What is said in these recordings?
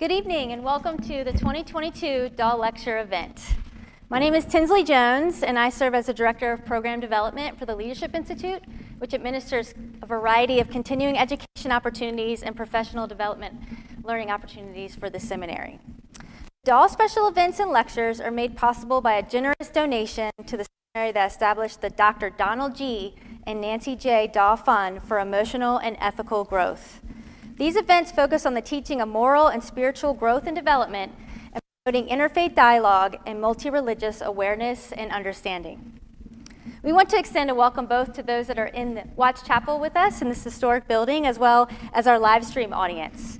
Good evening and welcome to the 2022 Dawe Lecture event. My name is Tinsley Jones and I serve as the Director of Program Development for the Leadership Institute, which administers a variety of continuing education opportunities and professional development learning opportunities for the seminary. Dawe special events and lectures are made possible by a generous donation to the seminary that established the Dr. Donald G. and Nancy J. Dawe Fund for Emotional and Ethical Growth. These events focus on the teaching of moral and spiritual growth and development and promoting interfaith dialogue and multi-religious awareness and understanding. We want to extend a welcome both to those that are in the Watch Chapel with us in this historic building, as well as our live stream audience.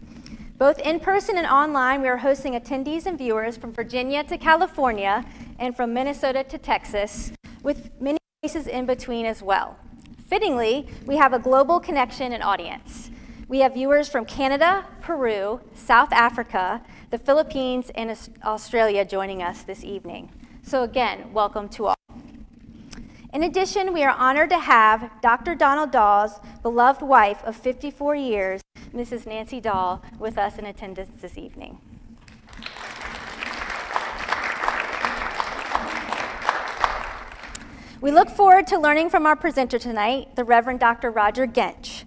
Both in person and online, we are hosting attendees and viewers from Virginia to California and from Minnesota to Texas, with many places in between as well. Fittingly, we have a global connection and audience. We have viewers from Canada, Peru, South Africa, the Philippines, and Australia joining us this evening. So again, welcome to all. In addition, we are honored to have Dr. Donald Dawe's beloved wife of 54 years, Mrs. Nancy Dawe, with us in attendance this evening. We look forward to learning from our presenter tonight, the Reverend Dr. Roger Gench.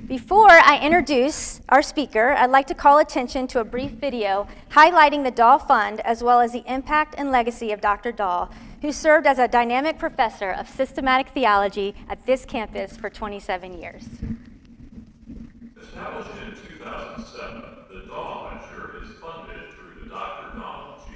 Before I introduce our speaker, I'd like to call attention to a brief video highlighting the Dawe Fund as well as the impact and legacy of Dr. Dawe, who served as a dynamic professor of systematic theology at this campus for 27 years. Established in 2007, the Dawe Lecture is funded through the Dr. Donald G.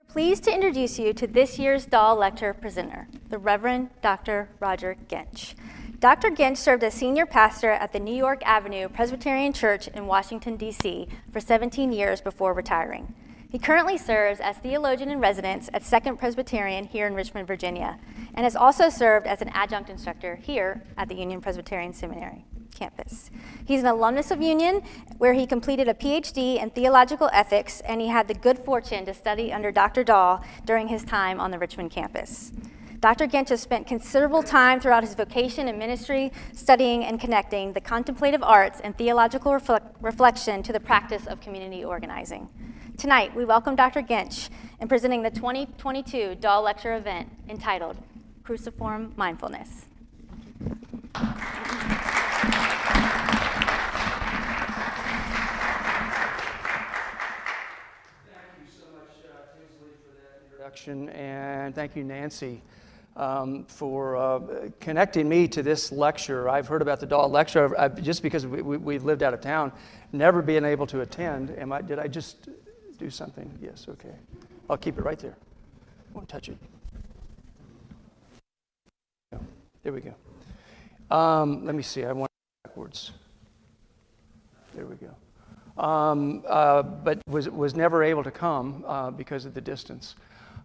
Pleased to introduce you to this year's Dawe Lecture presenter, the Reverend Dr. Roger Gench. Dr. Gench served as senior pastor at the New York Avenue Presbyterian Church in Washington, D.C. for 17 years before retiring. He currently serves as theologian in residence at Second Presbyterian here in Richmond, Virginia, and has also served as an adjunct instructor here at the Union Presbyterian Seminary campus. He's an alumnus of Union, where he completed a PhD in theological ethics, and he had the good fortune to study under Dr. Dawe during his time on the Richmond campus. Dr. Gench has spent considerable time throughout his vocation and ministry studying and connecting the contemplative arts and theological reflection to the practice of community organizing. Tonight, we welcome Dr. Gench in presenting the 2022 Dawe Lecture event entitled Cruciform Mindfulness. introduction, and thank you, Nancy, for connecting me to this lecture. I've heard about the Dawe Lecture just because we've lived out of town, never being able to attend. Did I just do something? Yes, okay. I'll keep it right there. Won't touch it. There we go. Let me see. I want it backwards. There we go. But was never able to come because of the distance.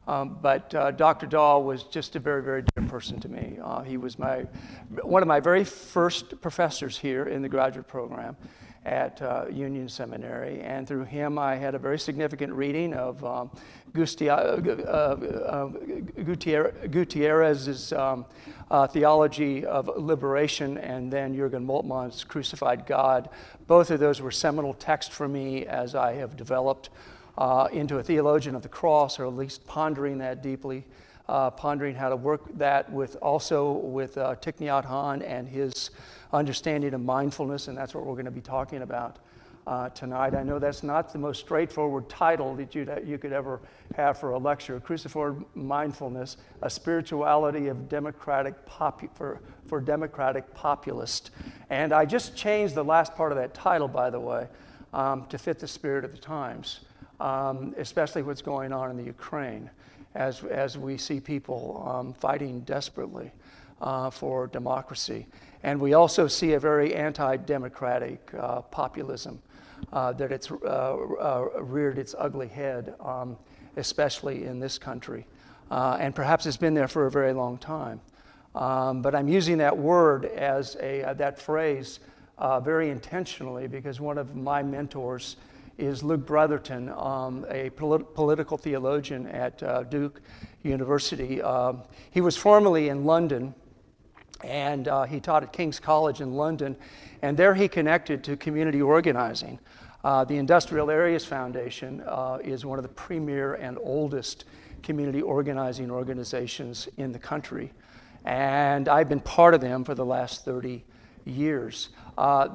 But Dr. Dawe was just a very, very dear person to me. He was one of my very first professors here in the graduate program at Union Seminary, and through him I had a very significant reading of Gutierrez's theology of liberation, and then Jürgen Moltmann's Crucified God. Both of those were seminal texts for me as I have developed into a theologian of the cross, or at least pondering that deeply, pondering how to work that with Thich Nhat Hanh and his understanding of mindfulness, and that's what we're going to be talking about tonight. I know that's not the most straightforward title that you could ever have for a lecture. Cruciform Mindfulness, a spirituality of for democratic populist. And I just changed the last part of that title, by the way, to fit the spirit of the times, especially what's going on in the Ukraine, as we see people fighting desperately for democracy. And we also see a very anti-democratic populism that it's reared its ugly head, especially in this country. And perhaps it's been there for a very long time. But I'm using that word that phrase very intentionally, because one of my mentors is Luke Brotherton, a political theologian at Duke University. He was formerly in London, and he taught at King's College in London, and there he connected to community organizing. The Industrial Areas Foundation is one of the premier and oldest community organizing organizations in the country, and I've been part of them for the last 30 years.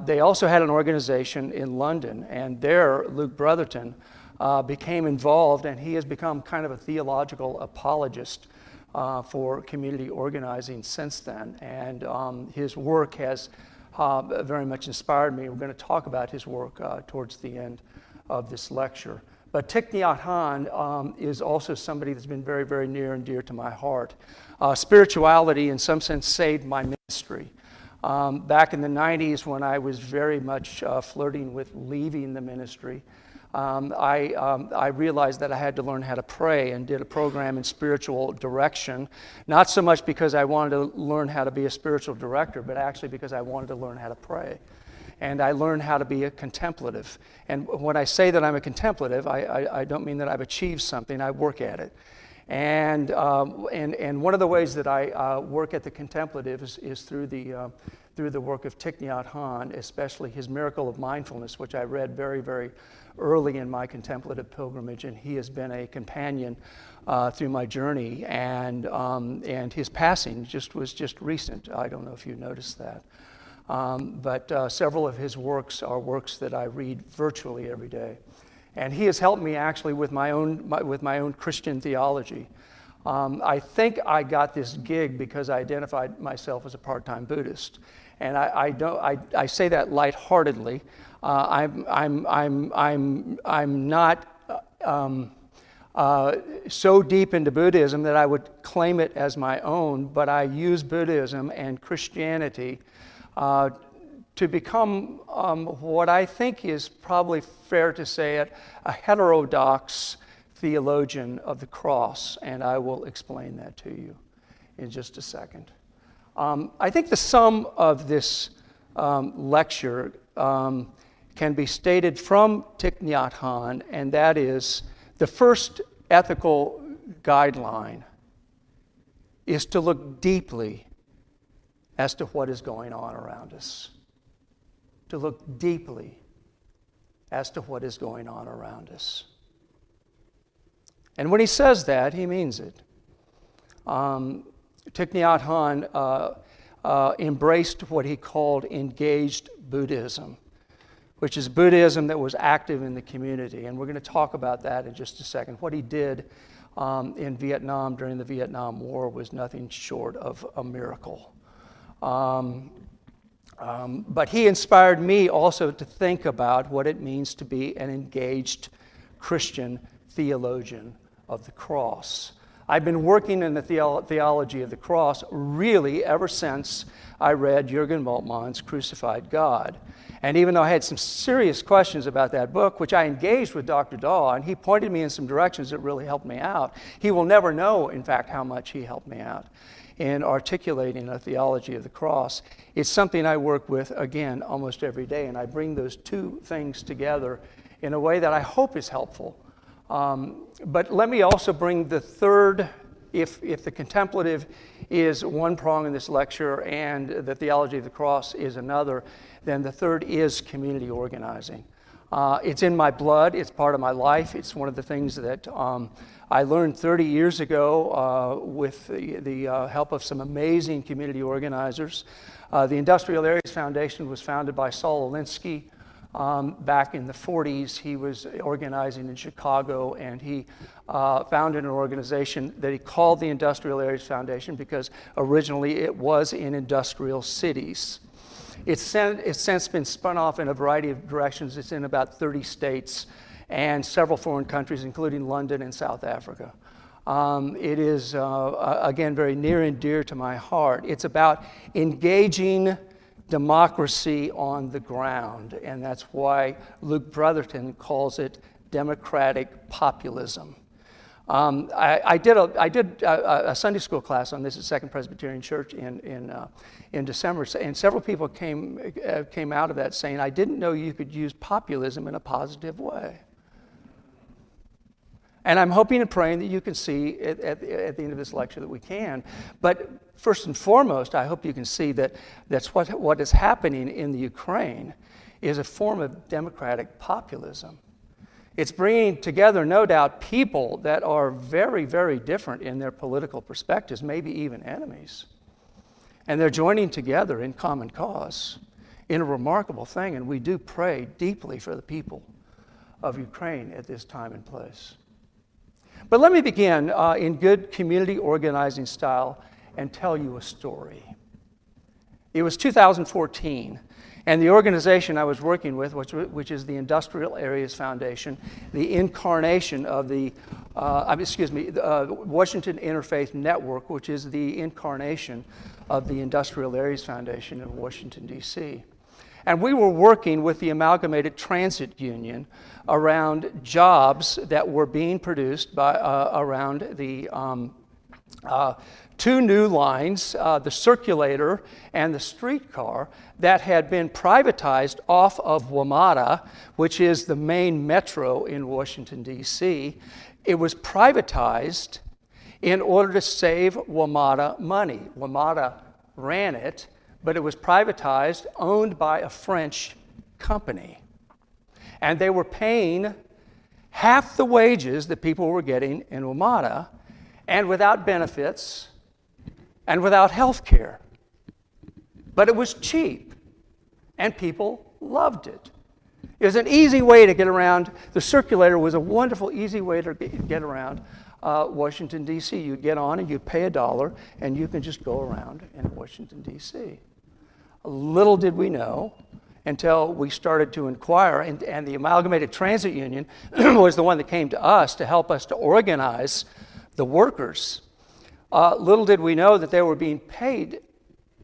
They also had an organization in London, and there Luke Brotherton became involved, and he has become kind of a theological apologist for community organizing since then. And his work has very much inspired me. We're going to talk about his work towards the end of this lecture. But Thich Nhat Hanh is also somebody that's been very, very near and dear to my heart. Spirituality, in some sense, saved my ministry. Back in the 90s, when I was very much flirting with leaving the ministry, I realized that I had to learn how to pray, and did a program in spiritual direction, not so much because I wanted to learn how to be a spiritual director, but actually because I wanted to learn how to pray. And I learned how to be a contemplative. And when I say that I'm a contemplative, I don't mean that I've achieved something, I work at it. And one of the ways that I work at the contemplative is through the work of Thich Nhat Hanh, especially his Miracle of Mindfulness, which I read very, very early in my contemplative pilgrimage, and he has been a companion through my journey. And his passing was just recent. I don't know if you noticed that. But several of his works are works that I read virtually every day. And he has helped me actually with my own Christian theology. I think I got this gig because I identified myself as a part-time Buddhist, and I say that lightheartedly. I'm not so deep into Buddhism that I would claim it as my own, but I use Buddhism and Christianity to become what I think is probably fair to say it, a heterodox theologian of the cross, and I will explain that to you in just a second. I think the sum of this lecture can be stated from Thich Nhat Hanh, and that is the first ethical guideline is to look deeply as to what is going on around us. To look deeply as to what is going on around us. And when he says that, he means it. Thich Nhat Hanh embraced what he called engaged Buddhism, which is Buddhism that was active in the community. And we're going to talk about that in just a second. What he did in Vietnam during the Vietnam War was nothing short of a miracle. But he inspired me also to think about what it means to be an engaged Christian theologian of the cross. I've been working in the theology of the cross really ever since I read Jürgen Moltmann's Crucified God. And even though I had some serious questions about that book, which I engaged with Dr. Dawe, and he pointed me in some directions that really helped me out, he will never know, in fact, how much he helped me out in articulating a theology of the cross. It's something I work with, again, almost every day, and I bring those two things together in a way that I hope is helpful. But let me also bring the third, if the contemplative is one prong in this lecture and the theology of the cross is another, then the third is community organizing. It's in my blood, it's part of my life, it's one of the things that I learned 30 years ago with the help of some amazing community organizers. The Industrial Areas Foundation was founded by Saul Alinsky. Back in the 40s, he was organizing in Chicago, and he founded an organization that he called the Industrial Areas Foundation because originally it was in industrial cities. It's since been spun off in a variety of directions. It's in about 30 states and several foreign countries, including London and South Africa. It is, again, very near and dear to my heart. It's about engaging democracy on the ground, and that's why Luke Brotherton calls it democratic populism. I did a Sunday school class on this at Second Presbyterian Church in December, and several people came out of that saying, "I didn't know you could use populism in a positive way." And I'm hoping and praying that you can see at the end of this lecture that we can. But first and foremost, I hope you can see that that's what is happening in the Ukraine is a form of democratic populism. It's bringing together, no doubt, people that are very, very different in their political perspectives, maybe even enemies. And they're joining together in common cause in a remarkable thing. And we do pray deeply for the people of Ukraine at this time and place. But let me begin in good community organizing style and tell you a story. It was 2014, and the organization I was working with, which is the Industrial Areas Foundation, the incarnation of the, Washington Interfaith Network, which is the incarnation of the Industrial Areas Foundation in Washington, D.C. And we were working with the Amalgamated Transit Union around jobs that were being produced by, around the two new lines, the circulator and the streetcar, that had been privatized off of WMATA, which is the main metro in Washington, D.C. It was privatized in order to save WMATA money. WMATA ran it, but it was privatized, owned by a French company. And they were paying half the wages that people were getting in WMATA, and without benefits, and without health care. But it was cheap, and people loved it. It was an easy way to get around. The circulator was a wonderful, easy way to get around Washington, D.C. You'd get on and you'd pay $1, and you can just go around in Washington, D.C. Little did we know until we started to inquire, and the Amalgamated Transit Union was the one that came to us to help us to organize the workers. Little did we know that they were being paid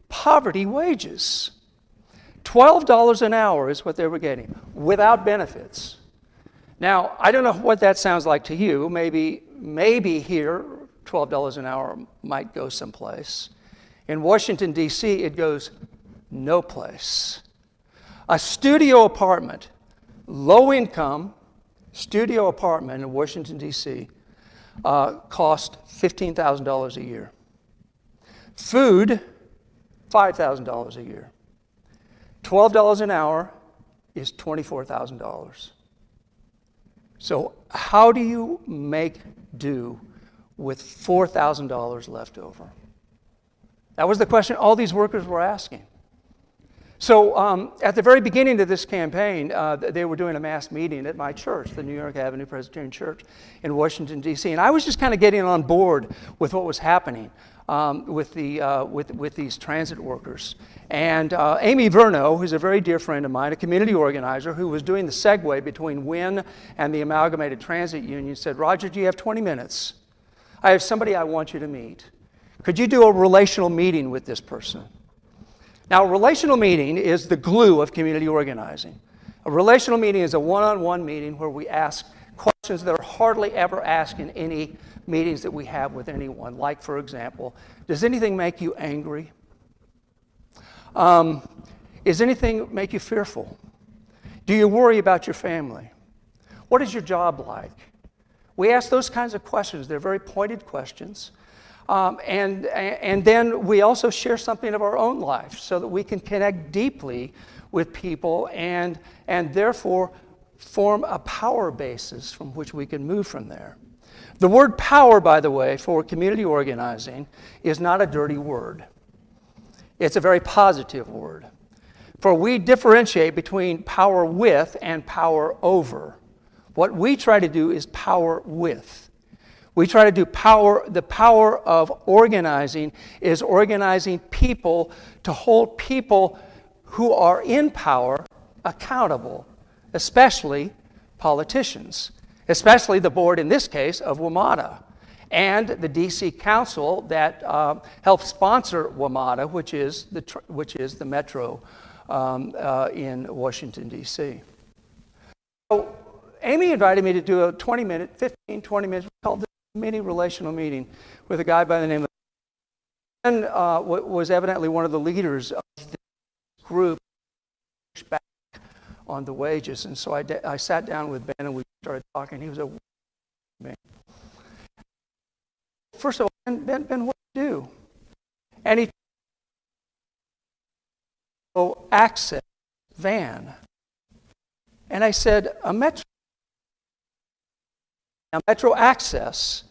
poverty wages. $12 an hour is what they were getting, without benefits. Now, I don't know what that sounds like to you. Maybe here, $12 an hour might go someplace. In Washington, D.C., it goes no place. A studio apartment, low-income studio apartment in Washington, D.C., cost $15,000 a year. Food, $5,000 a year. $12 an hour is $24,000. So how do you make do with $4,000 left over? That was the question all these workers were asking. So at the very beginning of this campaign, they were doing a mass meeting at my church, the New York Avenue Presbyterian Church in Washington, D.C., and I was just kind of getting on board with what was happening with these transit workers. And Amy Verno, who's a very dear friend of mine, a community organizer who was doing the segue between WIN and the Amalgamated Transit Union, said, "Roger, do you have 20 minutes? I have somebody I want you to meet. Could you do a relational meeting with this person?" Now, a relational meeting is the glue of community organizing. A relational meeting is a one-on-one meeting where we ask questions that are hardly ever asked in any meetings that we have with anyone. Like, for example, does anything make you angry? Does anything make you fearful? Do you worry about your family? What is your job like? We ask those kinds of questions. They're very pointed questions. And then we also share something of our own life so that we can connect deeply with people and therefore form a power basis from which we can move from there. The word power, by the way, for community organizing is not a dirty word. It's a very positive word. For we differentiate between power with and power over. What we try to do is power with. We try to do the power of organizing is organizing people to hold people who are in power accountable, especially politicians, especially the board, in this case, of WMATA, and the D.C. Council that helps sponsor WMATA, which is the metro in Washington, D.C. So Amy invited me to do a 20 minutes, called the mini relational meeting with a guy by the name of Ben, was evidently one of the leaders of this group back on the wages. And so I sat down with Ben and we started talking. He was a man. First of all, Ben, what do you do? And he access van. And I said, a metro. Now, Metro Access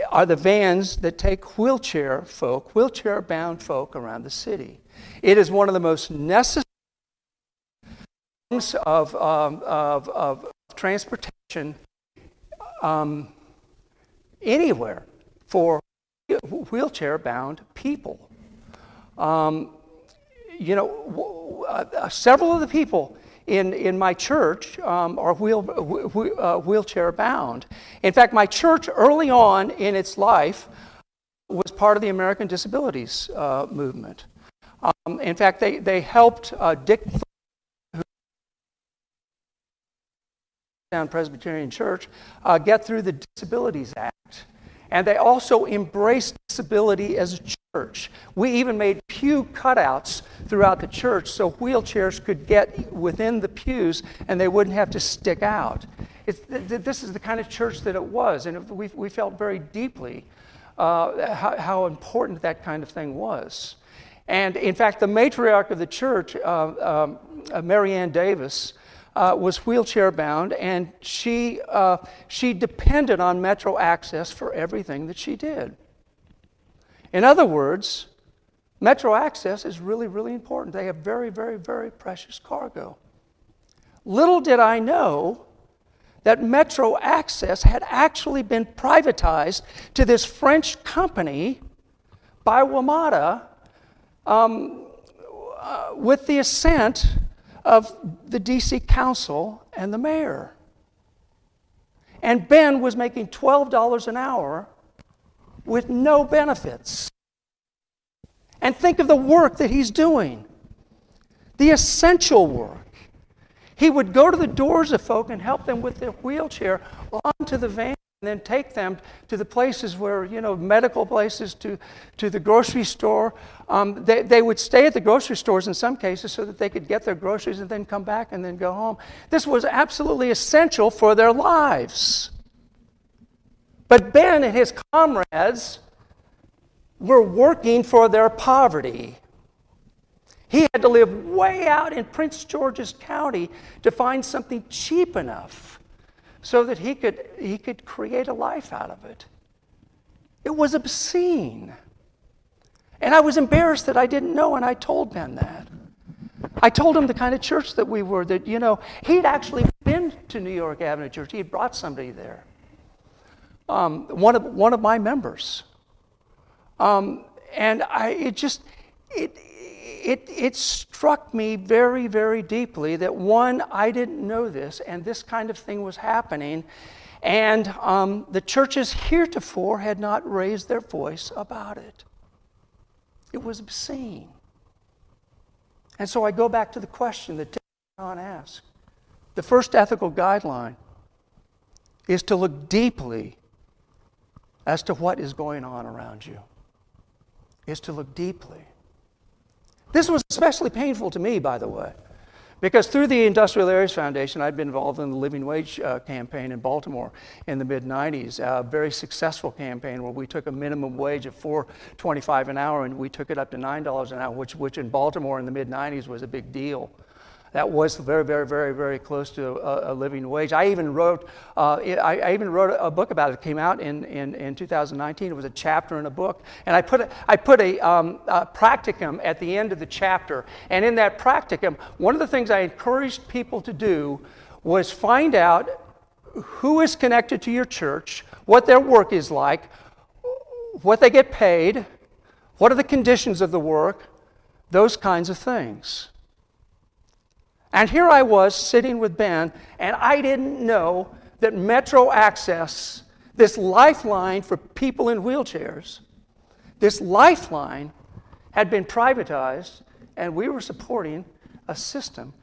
are the vans that take wheelchair-bound folk around the city. It is one of the most necessary forms of transportation anywhere for wheelchair-bound people. Several of the people in my church are wheelchair bound. In fact, my church early on in its life was part of the American Disabilities movement. In fact, they helped Dick Union Presbyterian Church get through the Disabilities Act. And they also embraced disability as a church. We even made pew cutouts throughout the church so wheelchairs could get within the pews and they wouldn't have to stick out. This is the kind of church that it was, and we felt very deeply how important that kind of thing was. And in fact, the matriarch of the church, Mary Ann Davis, was wheelchair bound, and she depended on Metro Access for everything that she did. In other words, Metro Access is really, really important. They have very, very, very precious cargo. Little did I know that Metro Access had actually been privatized to this French company by WMATA with the assent of the D.C. Council and the mayor. And Ben was making $12 an hour with no benefits. And think of the work that he's doing, the essential work. He would go to the doors of folk and help them with their wheelchair onto the van and then take them to the places where, medical places, to the grocery store. They would stay at the grocery stores in some cases so that they could get their groceries and then come back and then go home. This was absolutely essential for their lives. But Ben and his comrades were working for their poverty. He had to live way out in Prince George's County to find something cheap enough so that he could create a life out of it. It was obscene. And I was embarrassed that I didn't know, and I told Ben that. I told him the kind of church that we were, that, he'd actually been to New York Avenue Church. He had brought somebody there. One of my members. And it struck me very, very deeply that, one, I didn't know this, and this kind of thing was happening, and the churches heretofore had not raised their voice about it. It was obscene. And so I go back to the question that John asked. The first ethical guideline is to look deeply as to what is going on around you. Is to look deeply. This was especially painful to me, by the way, because through the Industrial Areas Foundation, I'd been involved in the living wage campaign in Baltimore in the mid-'90s, a very successful campaign where we took a minimum wage of $4.25 an hour and we took it up to $9 an hour, which in Baltimore in the mid-'90s was a big deal. That was very, very, very, very close to a living wage. I even wrote a book about it. It came out in 2019. It was a chapter in a book, and I put a practicum at the end of the chapter. And in that practicum, one of the things I encouraged people to do was find out who is connected to your church, what their work is like, what they get paid, what are the conditions of the work, those kinds of things. And here I was sitting with Ben, and I didn't know that Metro Access, this lifeline for people in wheelchairs, this lifeline had been privatized, and we were supporting a system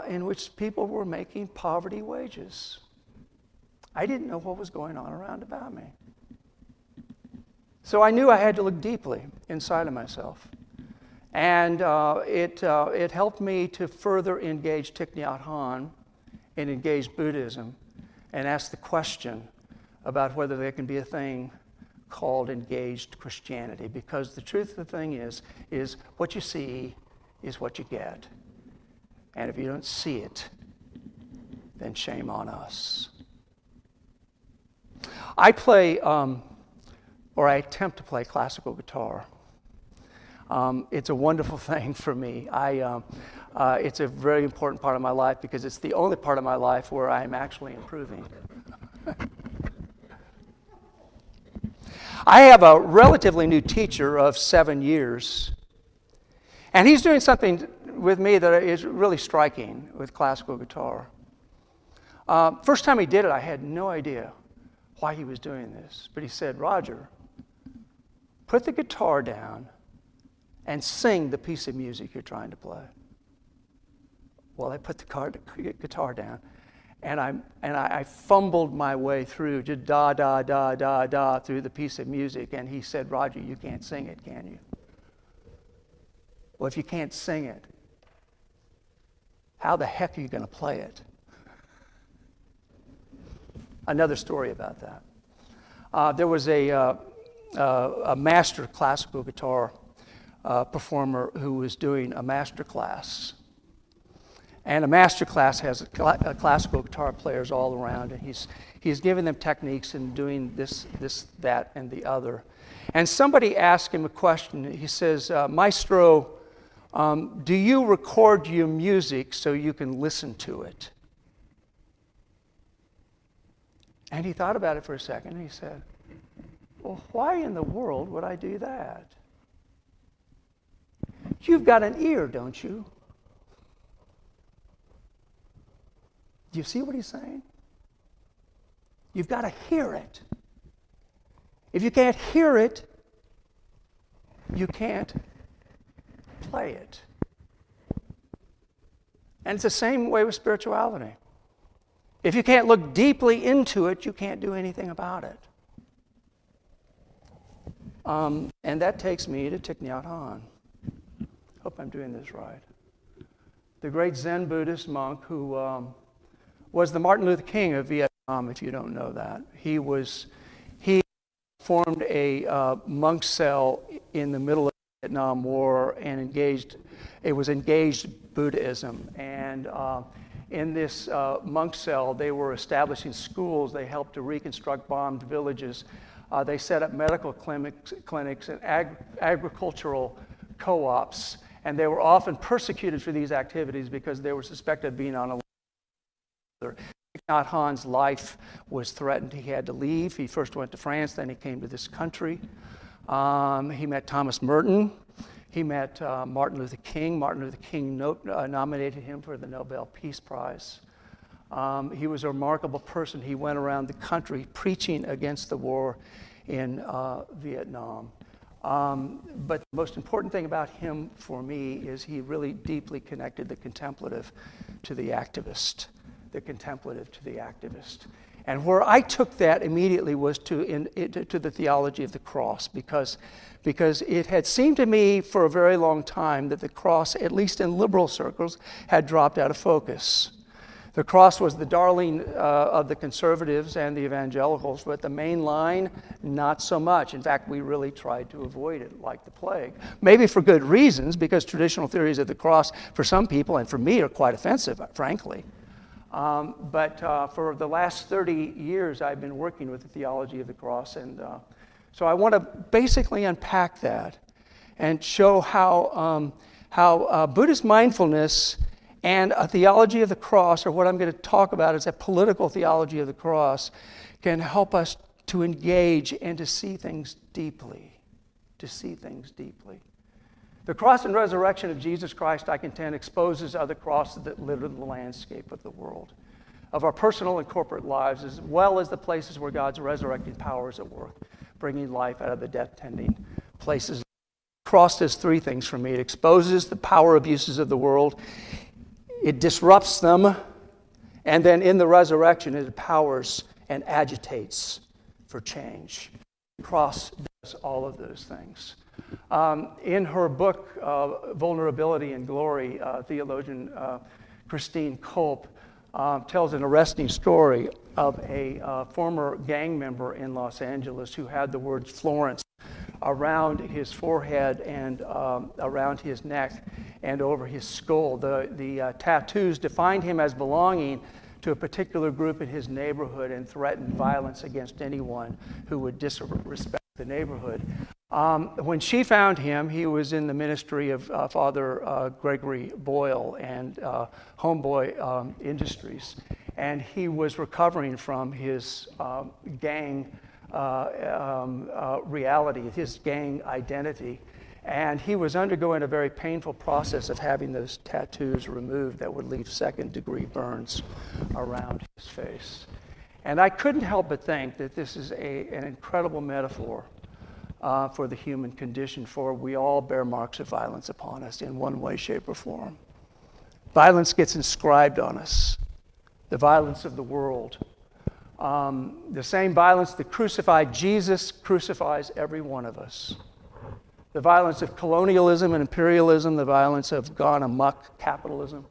in which people were making poverty wages. I didn't know what was going on around about me. So I knew I had to look deeply inside of myself. And it helped me to further engage Thich Nhat Hanh and engage Buddhism and ask the question about whether there can be a thing called engaged Christianity. Because the truth of the thing is what you see is what you get. And if you don't see it, then shame on us. I play, or I attempt to play classical guitar. It's a wonderful thing for me. It's a very important part of my life because it's the only part of my life where I'm actually improving. I have a relatively new teacher of 7 years, and he's doing something with me that is really striking with classical guitar. First time he did it, I had no idea why he was doing this, but he said, "Roger, put the guitar down and sing the piece of music you're trying to play." Well, I put the guitar down, and I fumbled my way through, just da, da, da, da, da, through the piece of music, and he said, "Roger, you can't sing it, can you?" Well, if you can't sing it, how the heck are you going to play it? Another story about that. There was a master classical guitar performer who was doing a master class. And a master class has classical guitar players all around, and he's giving them techniques and doing this, that, and the other. And somebody asked him a question. He says, "Maestro, do you record your music so you can listen to it?" And he thought about it for a second, and he said, "Well, why in the world would I do that? You've got an ear, don't you?" Do you see what he's saying? You've got to hear it. If you can't hear it, you can't play it. And it's the same way with spirituality. If you can't look deeply into it, you can't do anything about it. And that takes me to Thich Nhat Hanh. Hope I'm doing this right. The great Zen Buddhist monk who was the Martin Luther King of Vietnam, if you don't know that. He formed a monk cell in the middle of the Vietnam War and engaged Buddhism. And in this monk cell, they were establishing schools. They helped to reconstruct bombed villages. They set up medical clinics and agricultural co-ops. And they were often persecuted for these activities because they were suspected of being on a Thich Nhat Hanh's life was threatened. He had to leave. He first went to France, then he came to this country. He met Thomas Merton. He met Martin Luther King. Martin Luther King nominated him for the Nobel Peace Prize. He was a remarkable person. He went around the country preaching against the war in Vietnam. But the most important thing about him for me is he really deeply connected the contemplative to the activist. The contemplative to the activist. And where I took that immediately was to the theology of the cross, because it had seemed to me for a very long time that the cross, at least in liberal circles, had dropped out of focus. The cross was the darling of the conservatives and the evangelicals, but the main line, not so much. In fact, we really tried to avoid it like the plague. Maybe for good reasons, because traditional theories of the cross for some people and for me are quite offensive, frankly. But for the last 30 years, I've been working with the theology of the cross, and so I want to basically unpack that and show how Buddhist mindfulness and a theology of the cross, or what I'm going to talk about is a political theology of the cross, can help us to engage and to see things deeply, The cross and resurrection of Jesus Christ, I contend, exposes other crosses that litter the landscape of the world, of our personal and corporate lives, as well as the places where God's resurrecting power is at work, bringing life out of the death-tending places. The cross does three things for me. It exposes the power abuses of the world, it disrupts them, and then in the resurrection, it empowers and agitates for change. The cross does all of those things. In her book, Vulnerability and Glory, theologian Christine Culp tells an arresting story of a former gang member in Los Angeles who had the words Florence around his forehead and around his neck and over his skull. The tattoos defined him as belonging to a particular group in his neighborhood and threatened violence against anyone who would disrespect the neighborhood. When she found him, he was in the ministry of Father Gregory Boyle and Homeboy Industries, and he was recovering from his gang reality, his gang identity, and he was undergoing a very painful process of having those tattoos removed that would leave second-degree burns around his face. And I couldn't help but think that this is an incredible metaphor for the human condition, for we all bear marks of violence upon us in one way, shape, or form. Violence gets inscribed on us, the violence of the world. The same violence that crucified Jesus crucifies every one of us. The violence of colonialism and imperialism, the violence of gone amok capitalism.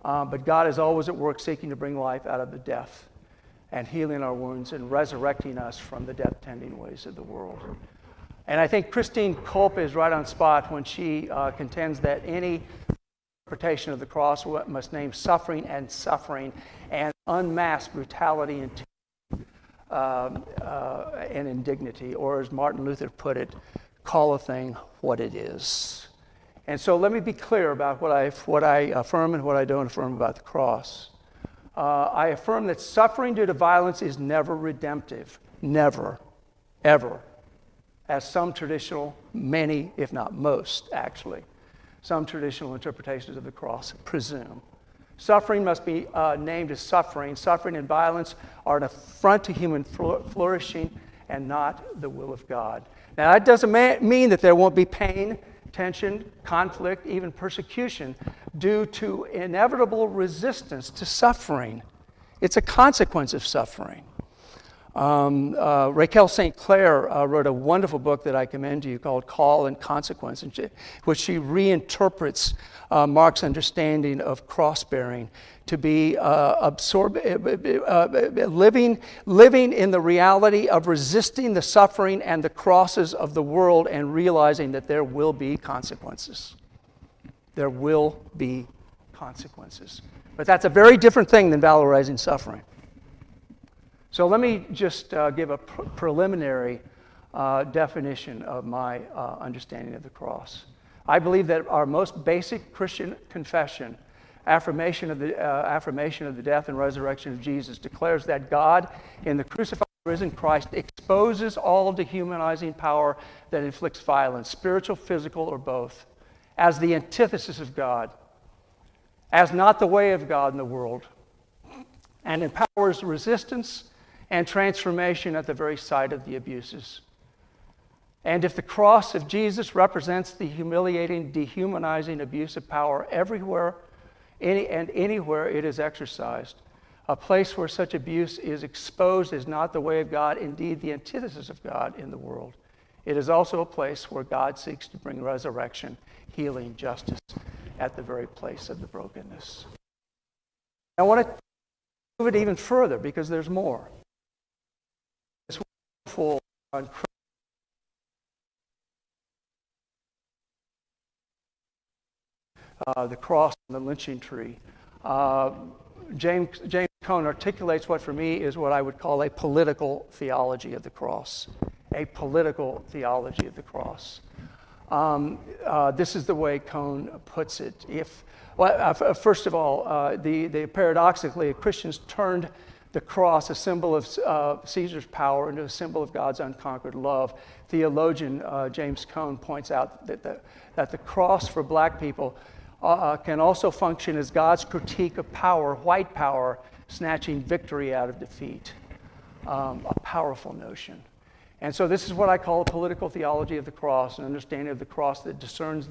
But God is always at work seeking to bring life out of the death and healing our wounds and resurrecting us from the death-tending ways of the world. And I think Christine Culp is right on spot when she contends that any interpretation of the cross must name suffering and unmask brutality and indignity, or as Martin Luther put it, call a thing what it is. And so let me be clear about what I affirm and what I don't affirm about the cross. I affirm that suffering due to violence is never redemptive. Never, ever. As some traditional, many, if not most, actually, some traditional interpretations of the cross presume. Suffering must be named as suffering. Suffering and violence are an affront to human flourishing and not the will of God. Now, that doesn't mean that there won't be pain, tension, conflict, even persecution due to inevitable resistance to suffering. It's a consequence of suffering. Raquel St. Clair wrote a wonderful book that I commend to you called Call and Consequence, which she reinterprets Mark's understanding of cross-bearing to be living in the reality of resisting the suffering and the crosses of the world and realizing that there will be consequences. There will be consequences. But that's a very different thing than valorizing suffering. So let me just give a preliminary definition of my understanding of the cross. I believe that our most basic Christian confession, affirmation of the death and resurrection of Jesus, declares that God, in the crucified risen Christ, exposes all dehumanizing power that inflicts violence, spiritual, physical, or both, as the antithesis of God, as not the way of God in the world, and empowers resistance and transformation at the very site of the abuses. And if the cross of Jesus represents the humiliating, dehumanizing abuse of power everywhere and anywhere it is exercised, a place where such abuse is exposed is not the way of God, indeed the antithesis of God in the world. It is also a place where God seeks to bring resurrection, healing, justice at the very place of the brokenness. I want to move it even further because there's more. It's wonderful on the cross and the lynching tree. James Cone articulates what for me is what I would call a political theology of the cross. A political theology of the cross. This is the way Cone puts it. First of all, paradoxically, Christians turned the cross, a symbol of Caesar's power, into a symbol of God's unconquered love. Theologian James Cone points out that the cross for black people can also function as God's critique of power, white power, snatching victory out of defeat. A powerful notion. And so this is what I call a political theology of the cross, an understanding of the cross that discerns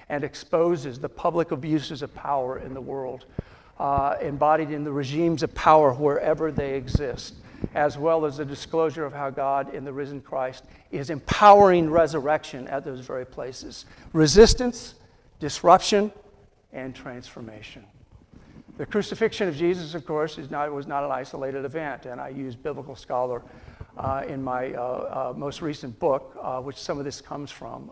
and exposes the public abuses of power in the world, embodied in the regimes of power wherever they exist, as well as the disclosure of how God in the risen Christ is empowering resurrection at those very places. Resistance, disruption, and transformation. The crucifixion of Jesus, of course, was not an isolated event, and I use biblical scholar in my most recent book, which some of this comes from,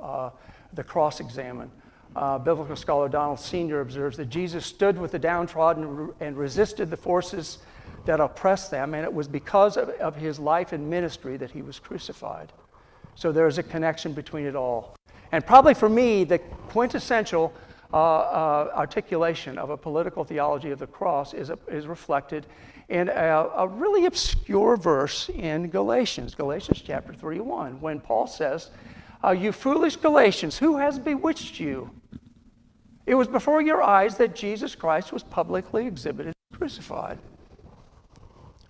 The Cross Examined. Biblical scholar Donald Sr. observes that Jesus stood with the downtrodden and resisted the forces that oppressed them, and it was because of his life and ministry that he was crucified. So there is a connection between it all. And probably for me, the quintessential articulation of a political theology of the cross is reflected in a really obscure verse in Galatians chapter 3:1, when Paul says, "You foolish Galatians, who has bewitched you? It was before your eyes that Jesus Christ was publicly exhibited and crucified."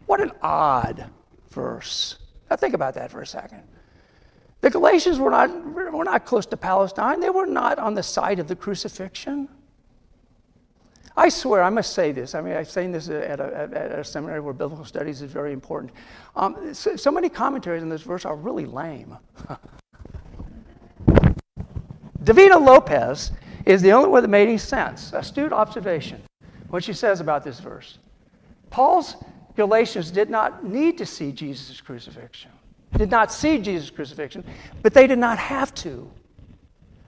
What an odd verse. Now think about that for a second. The Galatians were not close to Palestine. They were not on the site of the crucifixion. I swear, I must say this. I mean, I'm saying this at a seminary where biblical studies is very important. So many commentaries on this verse are really lame. Davina Lopez is the only one that made any sense. Astute observation. What she says about this verse. Paul's Galatians did not need to see Jesus' crucifixion. Did not see Jesus' crucifixion, but they did not have to.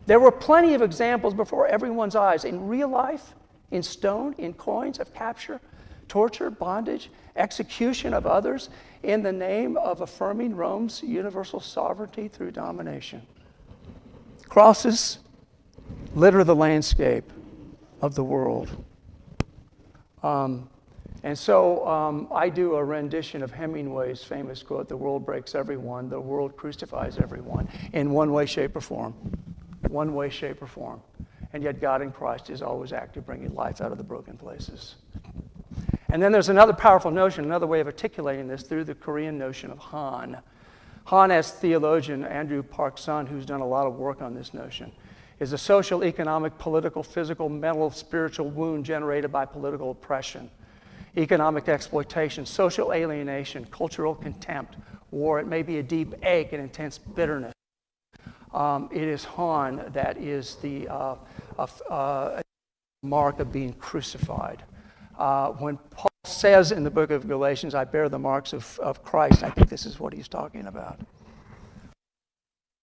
There were plenty of examples before everyone's eyes in real life, in stone, in coins of capture, torture, bondage, execution of others in the name of affirming Rome's universal sovereignty through domination. Crosses litter the landscape of the world. And so I do a rendition of Hemingway's famous quote, "The world breaks everyone, the world crucifies everyone," in one way, shape, or form. One way, shape, or form. And yet God in Christ is always active, bringing life out of the broken places. And then there's another powerful notion, another way of articulating this through the Korean notion of Han. Han, as theologian Andrew Park Sun, who's done a lot of work on this notion, is a social, economic, political, physical, mental, spiritual wound generated by political oppression, economic exploitation, social alienation, cultural contempt, war. It may be a deep ache and intense bitterness. It is Han that is the mark of being crucified. When Paul says in the book of Galatians, "I bear the marks of Christ," I think this is what he's talking about.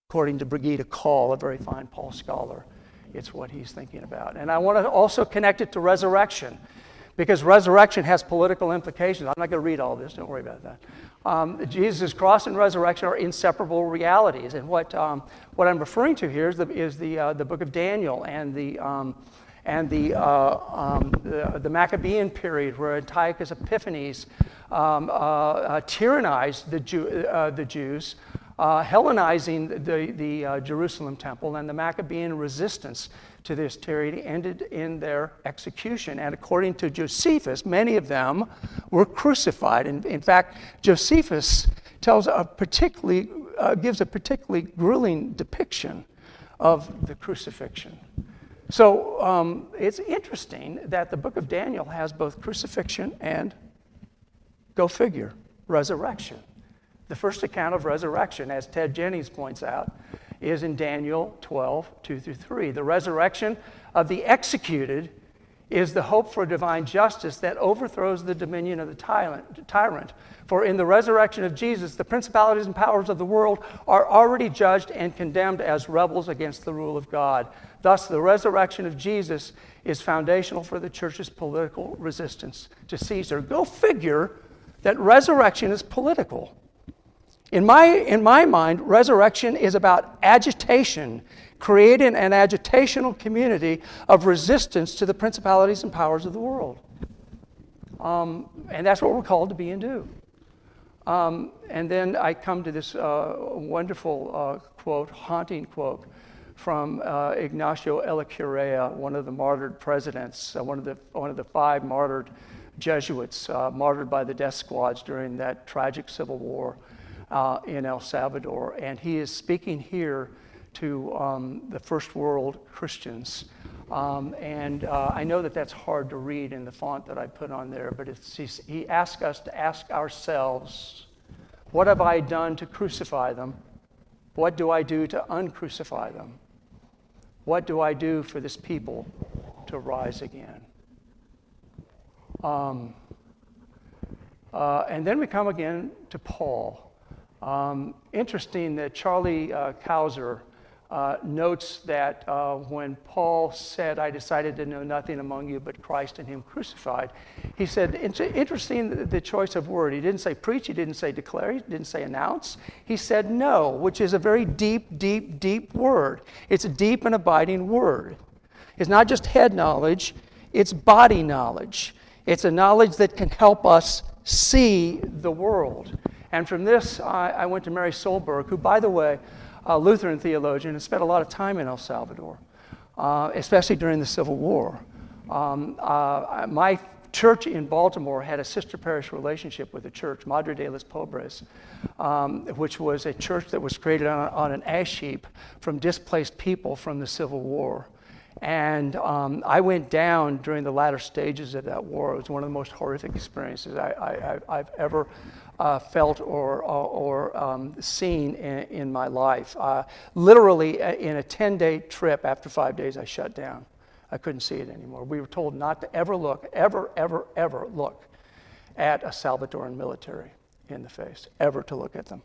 According to Brigitte Call, a very fine Paul scholar, it's what he's thinking about. And I want to also connect it to resurrection. because resurrection has political implications. I'm not going to read all this, don't worry about that. Jesus' cross and resurrection are inseparable realities, and what I'm referring to here is the book of Daniel and the Maccabean period, where Antiochus Epiphanes tyrannized the Jews, Hellenizing the Jerusalem temple, and the Maccabean resistance to this tyranny ended in their execution. And according to Josephus, many of them were crucified. In fact, Josephus gives a particularly grueling depiction of the crucifixion. So it's interesting that the book of Daniel has both crucifixion and, go figure, resurrection. The first account of resurrection, as Ted Jennings points out, is in Daniel 12, 2-3. The resurrection of the executed is the hope for divine justice that overthrows the dominion of the tyrant. For in the resurrection of Jesus, the principalities and powers of the world are already judged and condemned as rebels against the rule of God. Thus, the resurrection of Jesus is foundational for the church's political resistance to Caesar. Go figure that resurrection is political. In my mind, resurrection is about agitation, creating an agitational community of resistance to the principalities and powers of the world. And that's what we're called to be and do. And then I come to this wonderful quote, haunting quote, from Ignacio Ellacuría, one of the martyred presidents, one of the 5 martyred Jesuits, martyred by the death squads during that tragic civil war in El Salvador. And he is speaking here to the first world Christians. And I know that that's hard to read in the font that I put on there, but he asks us to ask ourselves, what have I done to crucify them? What do I do to uncrucify them? What do I do for this people to rise again? And then we come again to Paul. Interesting that Charlie Kauser notes that when Paul said, I decided to know nothing among you but Christ and him crucified, he said, it's interesting the choice of word. He didn't say preach, he didn't say declare, he didn't say announce. He said know, which is a very deep, deep, deep word. It's a deep and abiding word. It's not just head knowledge, it's body knowledge. It's a knowledge that can help us see the world. And from this, I went to Mary Solberg, who, by the way, a Lutheran theologian, and spent a lot of time in El Salvador, especially during the Civil War. My church in Baltimore had a sister parish relationship with the church, Madre de los Pobres, which was a church that was created on an ash heap from displaced people from the Civil War. And I went down during the latter stages of that war. It was one of the most horrific experiences I've ever felt or seen in my life. Literally, in a 10-day trip, after 5 days, I shut down. I couldn't see it anymore. We were told not to ever look, ever look at a Salvadoran military in the face, ever to look at them.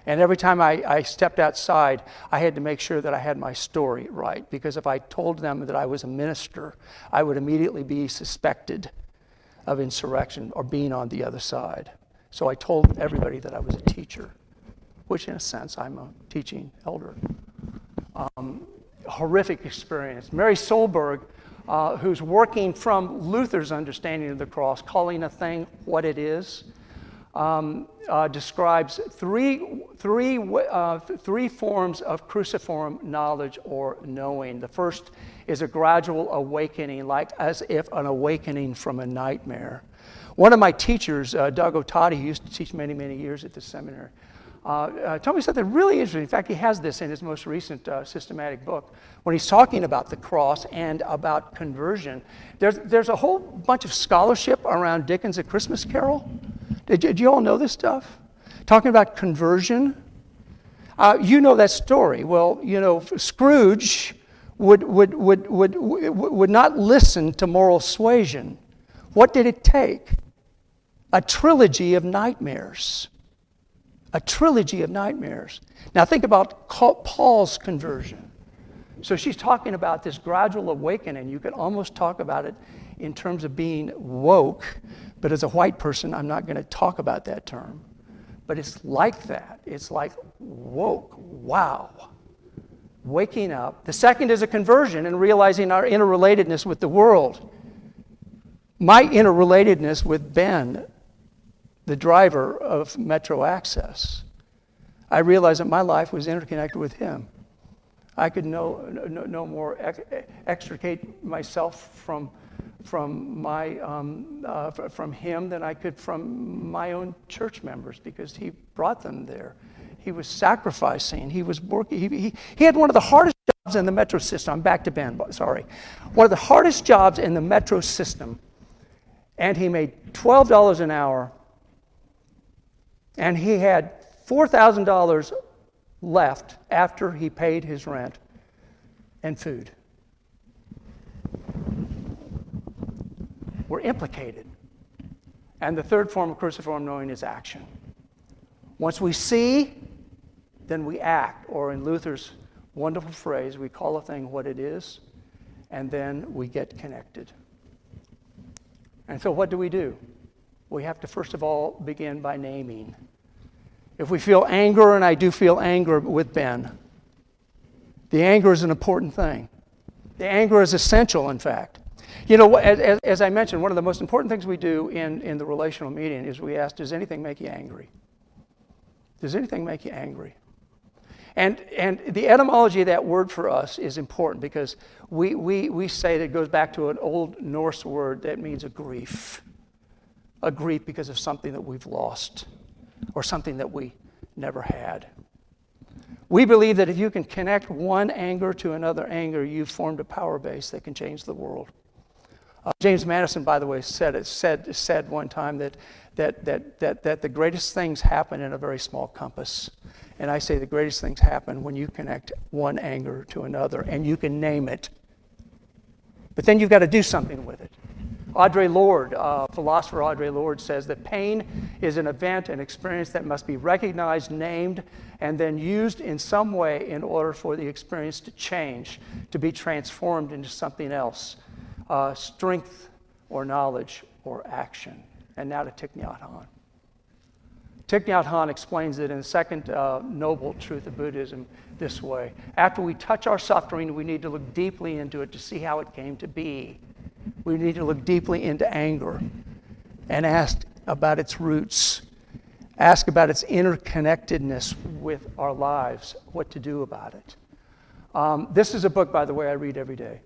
And every time I stepped outside, I had to make sure that I had my story right, because if I told them that I was a minister, I would immediately be suspected of insurrection or being on the other side. So I told everybody that I was a teacher, which in a sense I'm a teaching elder. Horrific experience. Mary Solberg, who's working from Luther's understanding of the cross, calling a thing what it is, describes three forms of cruciform knowledge or knowing. The first is a gradual awakening, like as if an awakening from a nightmare. One of my teachers, Doug Otati, who used to teach many, many years at the seminary, told me something really interesting. In fact, he has this in his most recent systematic book. When he's talking about the cross and about conversion, there's a whole bunch of scholarship around Dickens' A Christmas Carol. Did you all know this stuff? Talking about conversion. You know that story. Well, you know, Scrooge would not listen to moral suasion. What did it take? A trilogy of nightmares. A trilogy of nightmares. Now think about Paul's conversion. So she's talking about this gradual awakening. You could almost talk about it in terms of being woke, but as a white person, I'm not going to talk about that term. But it's like that. It's like woke. Wow. Waking up. The second is a conversion and realizing our interrelatedness with the world. My interrelatedness with Ben, the driver of Metro Access. I realized that my life was interconnected with him. I could no more extricate myself from him than I could from my own church members, because he brought them there. He was sacrificing. He was working. He had one of the hardest jobs in the Metro system. I'm back to Ben, sorry. One of the hardest jobs in the Metro system, and he made $12 an hour, and he had $4,000 left after he paid his rent and food. We're implicated. And the third form of cruciform knowing is action. Once we see, then we act, or in Luther's wonderful phrase, we call a thing what it is, and then we get connected. And so what do? We have to first of all begin by naming. If we feel anger, and I do feel anger with Ben, the anger is an important thing. The anger is essential, in fact. You know, as I mentioned, one of the most important things we do in the relational meeting is we ask, does anything make you angry? Does anything make you angry? And the etymology of that word for us is important, because we say that it goes back to an old Norse word that means a grief. A grief because of something that we've lost, or something that we never had. We believe that if you can connect one anger to another anger, you've formed a power base that can change the world. James Madison, by the way, said one time that the greatest things happen in a very small compass. And I say the greatest things happen when you connect one anger to another, and you can name it. But then you've got to do something with it. Audre Lorde, philosopher Audre Lorde, says that pain is an event, an experience that must be recognized, named, and then used in some way in order for the experience to change, to be transformed into something else. Strength or knowledge or action. And now to Thich Nhat Hanh. Thich Nhat Hanh explains it in the second noble truth of Buddhism this way. After we touch our suffering, we need to look deeply into it to see how it came to be. We need to look deeply into anger and ask about its roots. Ask about its interconnectedness with our lives, what to do about it. This is a book, by the way, I read every day.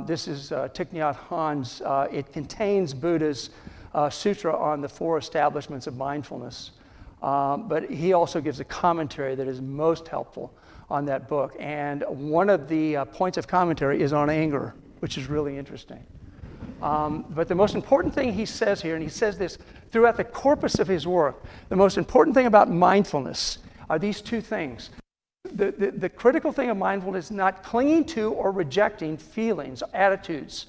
This is Thich Nhat Hanh's, it contains Buddha's sutra on the 4 establishments of mindfulness. But he also gives a commentary that is most helpful on that book. And one of the points of commentary is on anger, which is really interesting. But the most important thing he says here, and he says this throughout the corpus of his work, the most important thing about mindfulness are these 2 things. The critical thing of mindfulness is not clinging to or rejecting feelings, attitudes.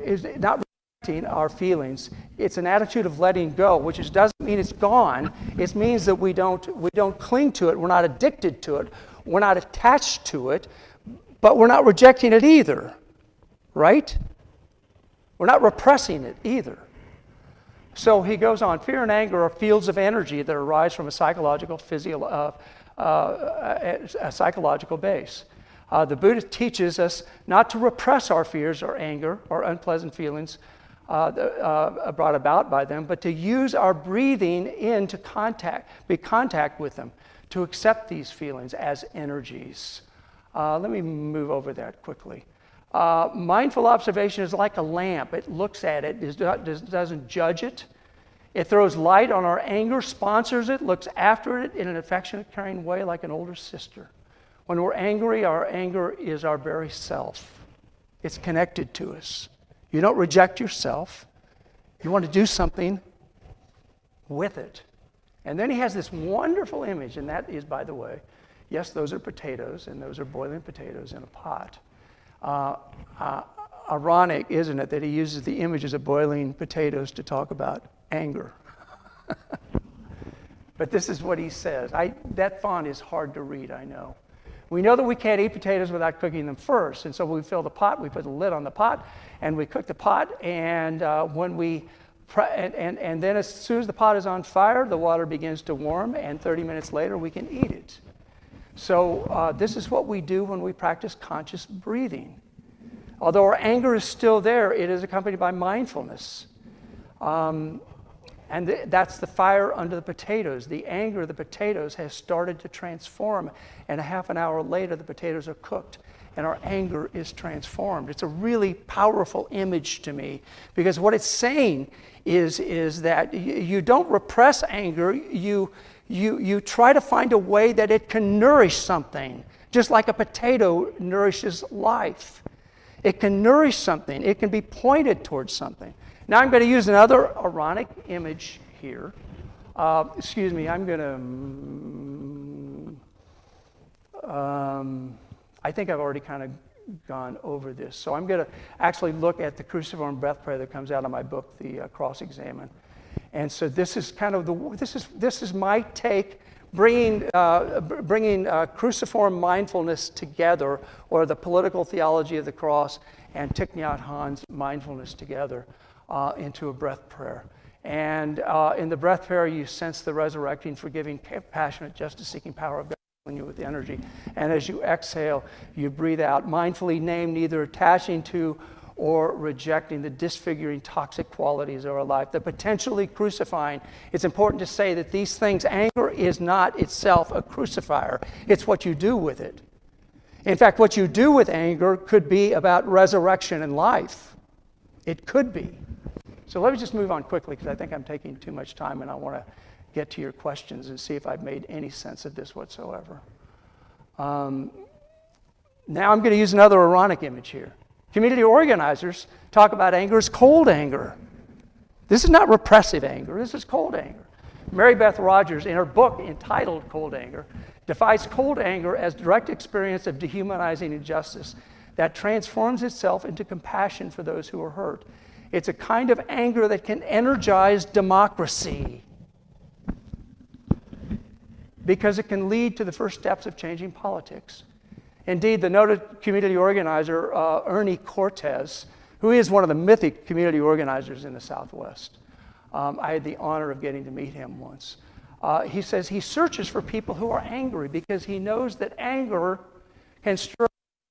Is not rejecting our feelings. It's an attitude of letting go, which doesn't mean it's gone. It means that we don't cling to it. We're not addicted to it. We're not attached to it, but we're not rejecting it either. Right? We're not repressing it either. So he goes on, fear and anger are fields of energy that arise from a psychological base. The Buddha teaches us not to repress our fears or anger or unpleasant feelings brought about by them, but to use our breathing in to be contact with them, to accept these feelings as energies. Let me move over that quickly. Mindful observation is like a lamp. It looks at it, doesn't judge it. It throws light on our anger, sponsors it, looks after it in an affectionate, caring way like an older sister. When we're angry, our anger is our very self. It's connected to us. You don't reject yourself. You want to do something with it. And then he has this wonderful image, and that is, by the way, yes, those are potatoes, and those are boiling potatoes in a pot. Ironic, isn't it, that he uses the images of boiling potatoes to talk about anger. But this is what he says. That font is hard to read, I know. We know that we can't eat potatoes without cooking them first. And so we fill the pot, we put the lid on the pot, and we cook the pot. And and then as soon as the pot is on fire, the water begins to warm, and 30 minutes later we can eat it. So this is what we do when we practice conscious breathing. Although our anger is still there, it is accompanied by mindfulness. And that's the fire under the potatoes. The anger of the potatoes has started to transform, and a half an hour later the potatoes are cooked, and our anger is transformed. It's a really powerful image to me, because what it's saying is that you don't repress anger, you try to find a way that it can nourish something, just like a potato nourishes life. It can nourish something. It can be pointed towards something. Now I'm going to use another ironic image here. Excuse me, I'm going to... I think I've already kind of gone over this. So I'm going to actually look at the cruciform breath prayer that comes out of my book, The Cross-Examen. And so this is kind of this is my take, bringing cruciform mindfulness together, or the political theology of the cross and Thich Nhat Hanh's mindfulness together into a breath prayer. And in the breath prayer, you sense the resurrecting, forgiving, passionate, justice-seeking power of God filling you with energy. And as you exhale, you breathe out, mindfully name neither attaching to or rejecting the disfiguring toxic qualities of our life, the potentially crucifying. It's important to say that these things, anger is not itself a crucifier. It's what you do with it. In fact, what you do with anger could be about resurrection and life. It could be. So let me just move on quickly, because I think I'm taking too much time, and I want to get to your questions and see if I've made any sense of this whatsoever. Now I'm going to use another ironic image here. Community organizers talk about anger as cold anger. This is not repressive anger. This is cold anger. Mary Beth Rogers, in her book entitled Cold Anger, defines cold anger as direct experience of dehumanizing injustice that transforms itself into compassion for those who are hurt. It's a kind of anger that can energize democracy, because it can lead to the first steps of changing politics. Indeed, the noted community organizer, Ernie Cortez, who is one of the mythic community organizers in the Southwest. I had the honor of getting to meet him once. He says he searches for people who are angry because he knows that anger can stir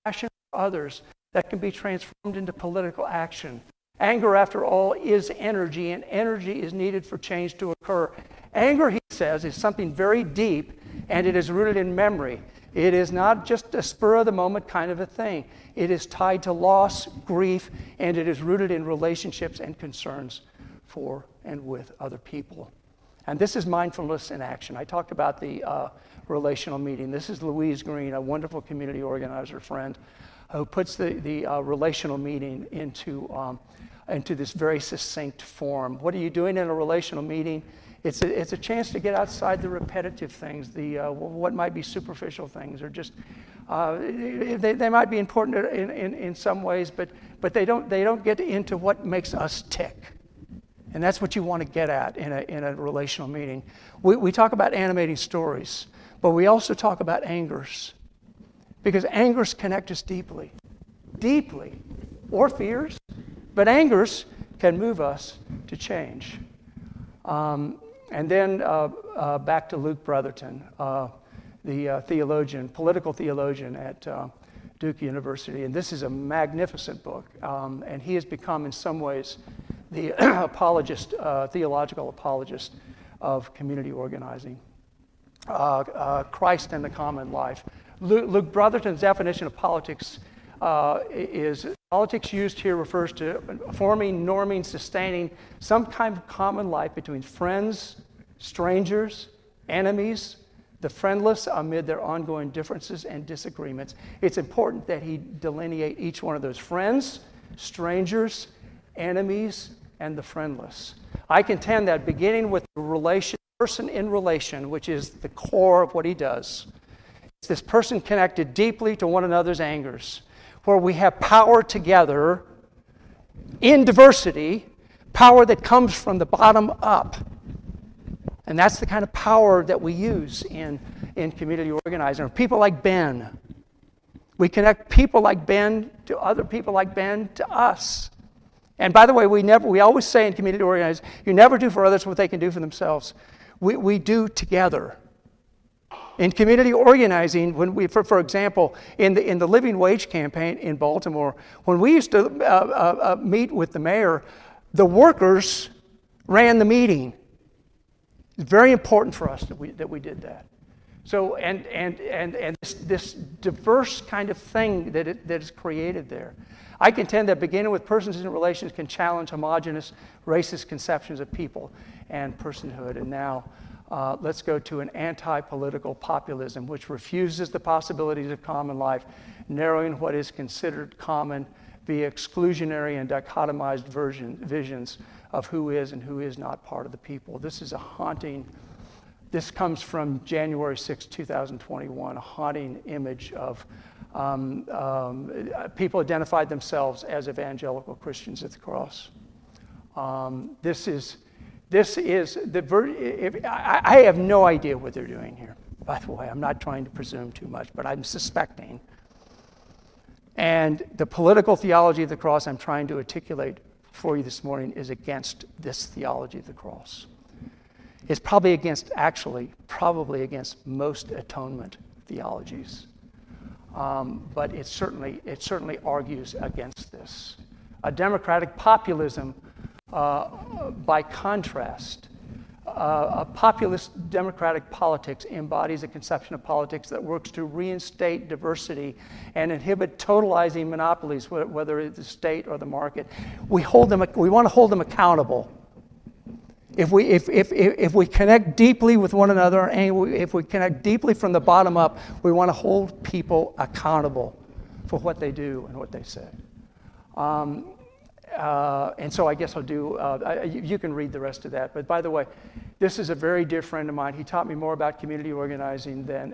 passion for others that can be transformed into political action. Anger, after all, is energy, and energy is needed for change to occur. Anger, he says, is something very deep, and it is rooted in memory. It is not just a spur-of-the-moment kind of a thing. It is tied to loss, grief, and it is rooted in relationships and concerns for and with other people. And this is mindfulness in action. I talked about the relational meeting. This is Louise Green, a wonderful community organizer friend, who puts the relational meeting into this very succinct form. What are you doing in a relational meeting? It's a chance to get outside the repetitive things, what might be superficial things, or just they might be important in some ways, but they don't get into what makes us tick, and that's what you want to get at in a relational meeting. We talk about animating stories, but we also talk about angers, because angers connect us deeply, or fears, but angers can move us to change. And then back to Luke Brotherton, the theologian, political theologian at Duke University. And this is a magnificent book. And he has become, in some ways, the theological apologist of community organizing. Christ and the Common Life. Luke Brotherton's definition of politics is politics used here refers to forming, norming, sustaining some kind of common life between friends, strangers, enemies, the friendless amid their ongoing differences and disagreements. It's important that he delineate each one of those: friends, strangers, enemies, and the friendless. I contend that beginning with the person in relation, which is the core of what he does, it's this person connected deeply to one another's angers, where we have power together in diversity, power that comes from the bottom up. And that's the kind of power that we use in community organizing. People like Ben, We connect people like Ben to other people like Ben to us. And by the way, we always say in community organizing, you never do for others what they can do for themselves. We do together. In community organizing, when we, for example, in the living wage campaign in Baltimore, when we used to meet with the mayor, the workers ran the meeting. It's very important for us that we did that. So and this diverse kind of thing that is created there. I contend that beginning with persons and relations can challenge homogenous, racist conceptions of people and personhood. And now let's go to an anti-political populism, which refuses the possibilities of common life, narrowing what is considered common via exclusionary and dichotomized visions of who is and who is not part of the people. This is a haunting. This comes from January 6, 2021, a haunting image of people identified themselves as evangelical Christians at the cross. This is I have no idea what they're doing here. By the way, I'm not trying to presume too much, but I'm suspecting. And the political theology of the cross I'm trying to articulate for you this morning is against this theology of the cross. It's probably against most atonement theologies. But it certainly argues against this. A democratic populism, by contrast, a populist democratic politics embodies a conception of politics that works to reinstate diversity and inhibit totalizing monopolies, whether it's the state or the market. We want to hold them accountable. If we connect deeply with one another, and if we connect deeply from the bottom up, we want to hold people accountable for what they do and what they say. And so I guess I'll do, you can read the rest of that. But by the way, this is a very dear friend of mine. He taught me more about community organizing than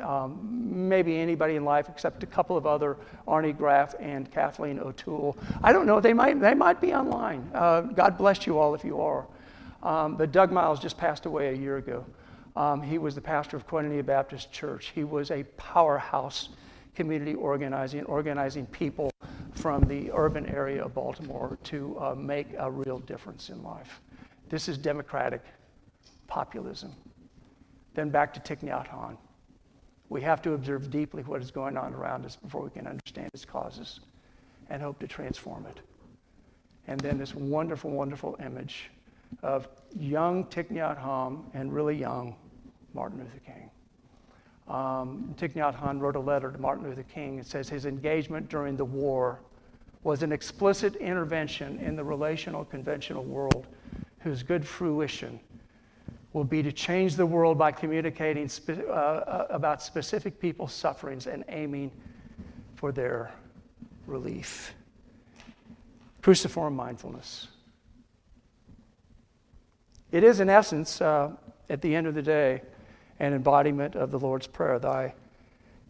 maybe anybody in life except a couple of other, Arnie Graff and Kathleen O'Toole. I don't know, they might be online. God bless you all if you are. But Doug Miles just passed away a year ago. He was the pastor of Koinonia Baptist Church. He was a powerhouse community organizing people from the urban area of Baltimore to make a real difference in life. This is democratic populism. Then back to Thich Nhat Hanh. We have to observe deeply what is going on around us before we can understand its causes and hope to transform it. And then this wonderful, wonderful image of young Thich Nhat Hanh and really young Martin Luther King. Thich Nhat Hanh wrote a letter to Martin Luther King. It says his engagement during the war was an explicit intervention in the relational, conventional world whose good fruition will be to change the world by communicating about specific people's sufferings and aiming for their relief. Cruciform Mindfulness. It is, in essence, at the end of the day, an embodiment of the Lord's Prayer. Thy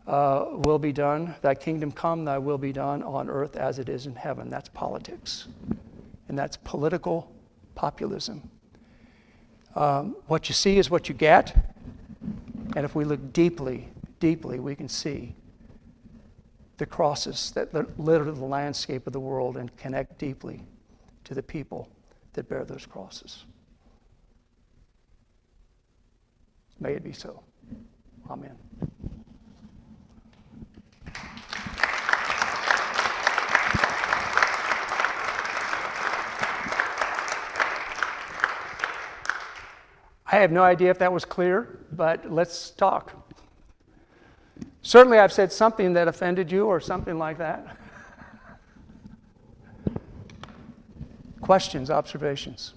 will be done, thy kingdom come, thy will be done on earth as it is in heaven. That's politics. And that's political populism. What you see is what you get. And if we look deeply, deeply, we can see the crosses that litter the landscape of the world and connect deeply to the people that bear those crosses. May it be so. Amen. I have no idea if that was clear, but let's talk. Certainly I've said something that offended you or something like that. Questions, observations?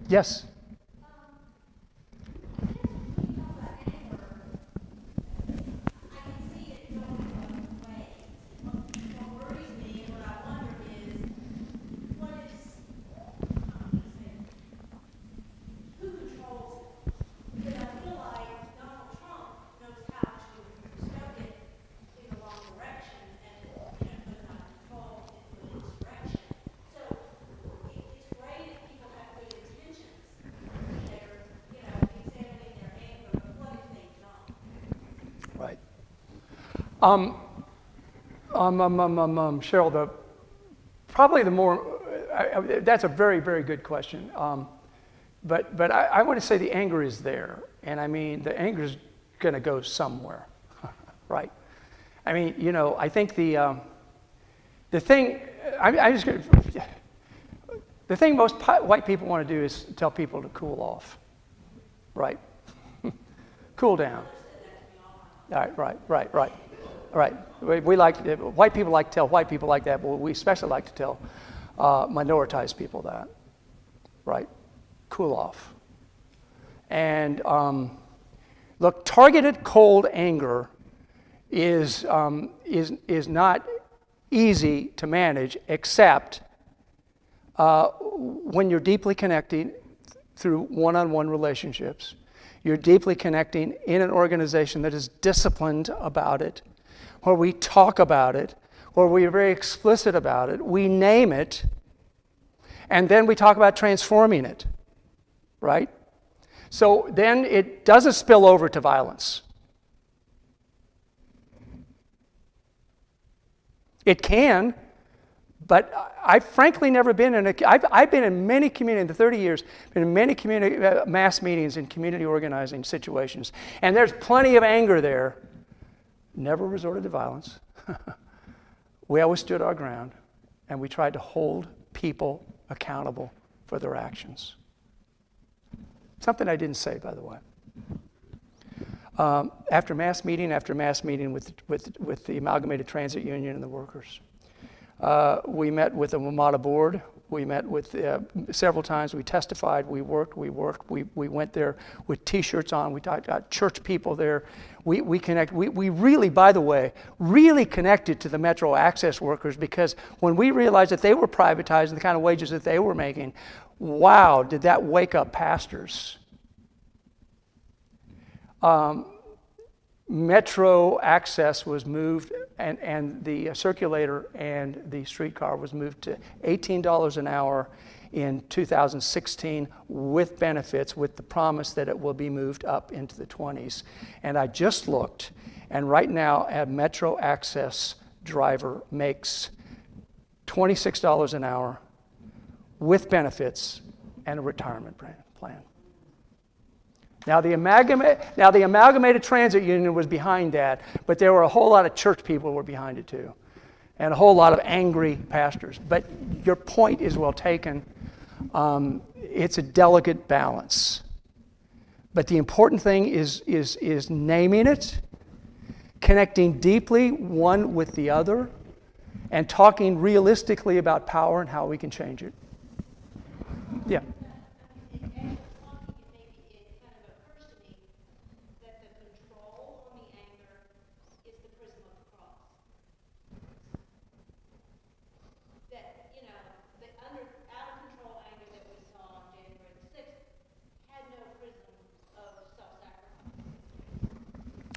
Yes? Cheryl, probably the more, that's a very, very good question. But I want to say the anger is there. And I mean, the anger is going to go somewhere, right? I mean, you know, I think the thing, the thing most white people want to do is tell people to cool off, right? Cool down. All right. We like, white people like to tell white people like that, but we especially like to tell minoritized people that, right? Cool off. And look, targeted cold anger is not easy to manage, except when you're deeply connecting through one-on-one relationships. You're deeply connecting in an organization that is disciplined about it, where we talk about it, where we are very explicit about it, we name it, and then we talk about transforming it, right? So then it doesn't spill over to violence. It can, but I've frankly never been in I've been in many community, in the 30 years, been in many community mass meetings and community organizing situations, and there's plenty of anger there. Never resorted to violence. We always stood our ground, and we tried to hold people accountable for their actions. Something I didn't say, by the way. After mass meeting with the Amalgamated Transit Union and the workers, we met with the WMATA board. We met with several times. We testified. We worked. We went there with T-shirts on. We got church people there. We connect. We really, by the way, really connected to the Metro Access workers, because when we realized that they were privatized and the kind of wages that they were making, wow, did that wake up pastors. Metro Access was moved, and the circulator and the streetcar was moved to $18 an hour in 2016 with benefits, with the promise that it will be moved up into the 20s. And I just looked, and right now a Metro Access driver makes $26 an hour with benefits and a retirement plan. Now the Amalgamated Transit Union was behind that, but there were a whole lot of church people who were behind it too, and a whole lot of angry pastors. But your point is well taken. It's a delicate balance. But the important thing is naming it, connecting deeply one with the other, and talking realistically about power and how we can change it. Yeah.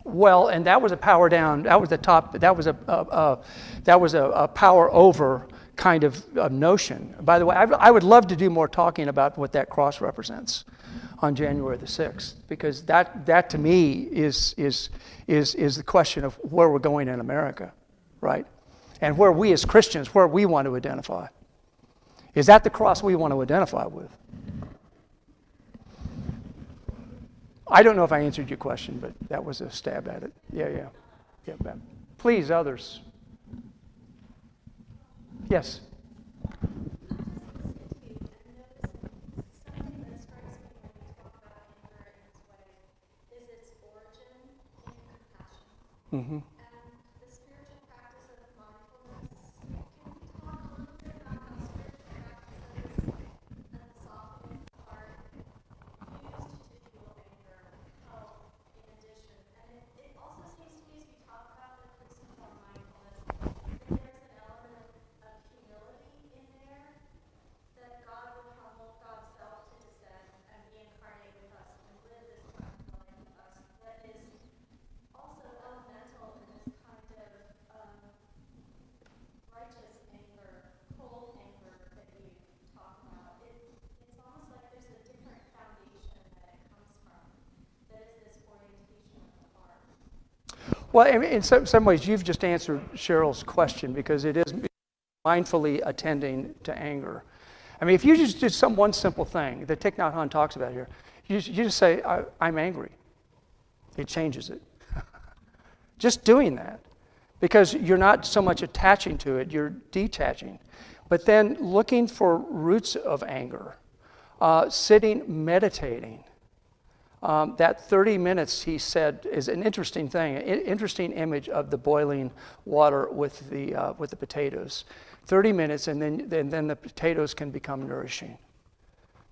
Well, and that was a power down. That was the top. That was a power over kind of notion. By the way, I would love to do more talking about what that cross represents on January the 6th, because that to me is the question of where we're going in America, right? And where we as Christians, where we want to identify. Is that the cross we want to identify with? I don't know if I answered your question, but that was a stab at it. Yeah. Please, others. Yes. Mm-hmm. And the spiritual practice of mindfulness. Can you talk a little bit about how spiritual practices and the softening are used to heal anger, help in addition? And it also seems to me, as we talk about the Cruciform Mindfulness, that there's an element of humility in there, that God would humble God's self to descend and be incarnate with us and live this practical life with us that is also elemental in Well, I mean, in some ways, you've just answered Cheryl's question, because it is mindfully attending to anger. I mean, if you just do one simple thing that Thich Nhat Hanh talks about here, you just say, I'm angry. It changes it. Just doing that. Because you're not so much attaching to it, you're detaching. But then looking for roots of anger, sitting, meditating. That 30 minutes, he said, is an interesting thing, an interesting image of the boiling water with the potatoes. 30 minutes, and then the potatoes can become nourishing.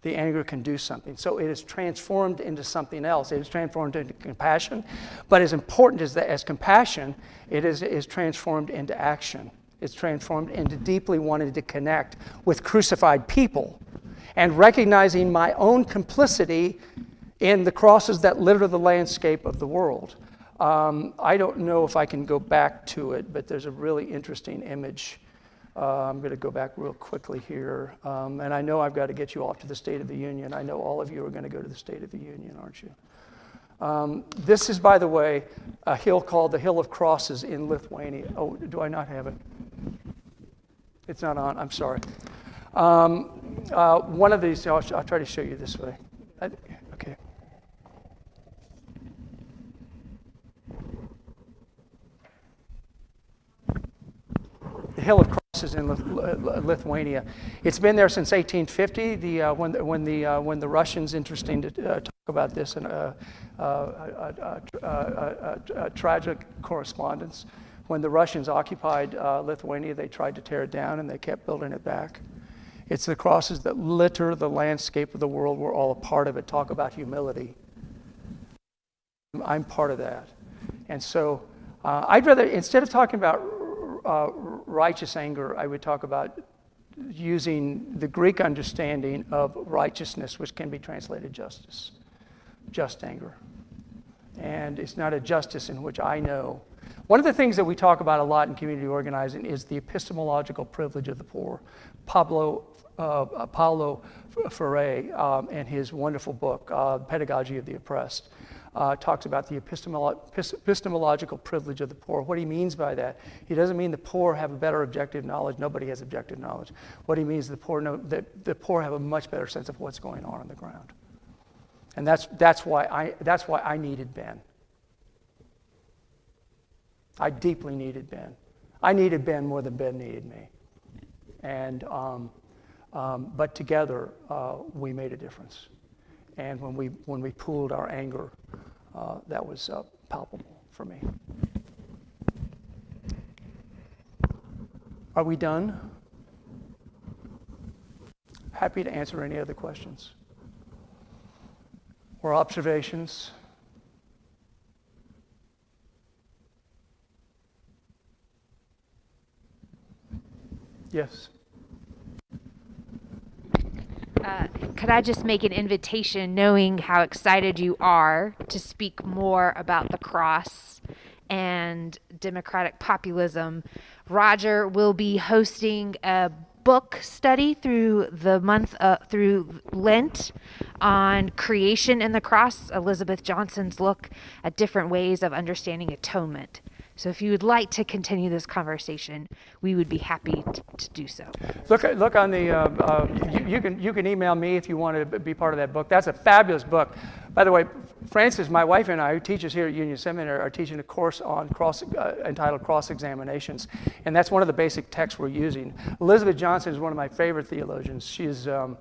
The anger can do something. So it is transformed into something else. It is transformed into compassion. But as important as compassion, it is transformed into action. It's transformed into deeply wanting to connect with crucified people and recognizing my own complicity in the crosses that litter the landscape of the world. I don't know if I can go back to it, but there's a really interesting image. I'm going to go back real quickly here. And I know I've got to get you off to the State of the Union. I know all of you are going to go to the State of the Union, aren't you? This is, by the way, a hill called the Hill of Crosses in Lithuania. Oh, do I not have it? It's not on. I'm sorry. One of these, I'll try to show you this way. Okay. The Hill of Crosses in Lithuania. It's been there since 1850. When the Russians, interesting to talk about this, and a tragic correspondence. When the Russians occupied Lithuania, they tried to tear it down, and they kept building it back. It's the crosses that litter the landscape of the world. We're all a part of it. Talk about humility. I'm part of that. And so I'd rather, instead of talking about righteous anger, I would talk about using the Greek understanding of righteousness, which can be translated justice. Just anger. And it's not a justice in which I know. One of the things that we talk about a lot in community organizing is the epistemological privilege of the poor. Paulo Freire, in his wonderful book, Pedagogy of the Oppressed, talks about the epistemological privilege of the poor. What he means by that, he doesn't mean the poor have a better objective knowledge. Nobody has objective knowledge. What he means is the poor have a much better sense of what's going on the ground. And that's why I needed Ben. I deeply needed Ben. I needed Ben more than Ben needed me. And but together we made a difference. And when we pooled our anger, that was palpable for me. Are we done? Happy to answer any other questions or observations. Yes. Could I just make an invitation, knowing how excited you are to speak more about the cross and democratic populism? Roger will be hosting a book study through the month, through Lent, on creation and the cross, Elizabeth Johnson's look at different ways of understanding atonement. So if you would like to continue this conversation, we would be happy to do so. Look on the, you can email me if you want to be part of that book. That's a fabulous book. By the way, Frances, my wife, and I, who teaches here at Union Seminary, are teaching a course on entitled Cross-Examinations, and that's one of the basic texts we're using. Elizabeth Johnson is one of my favorite theologians. She's a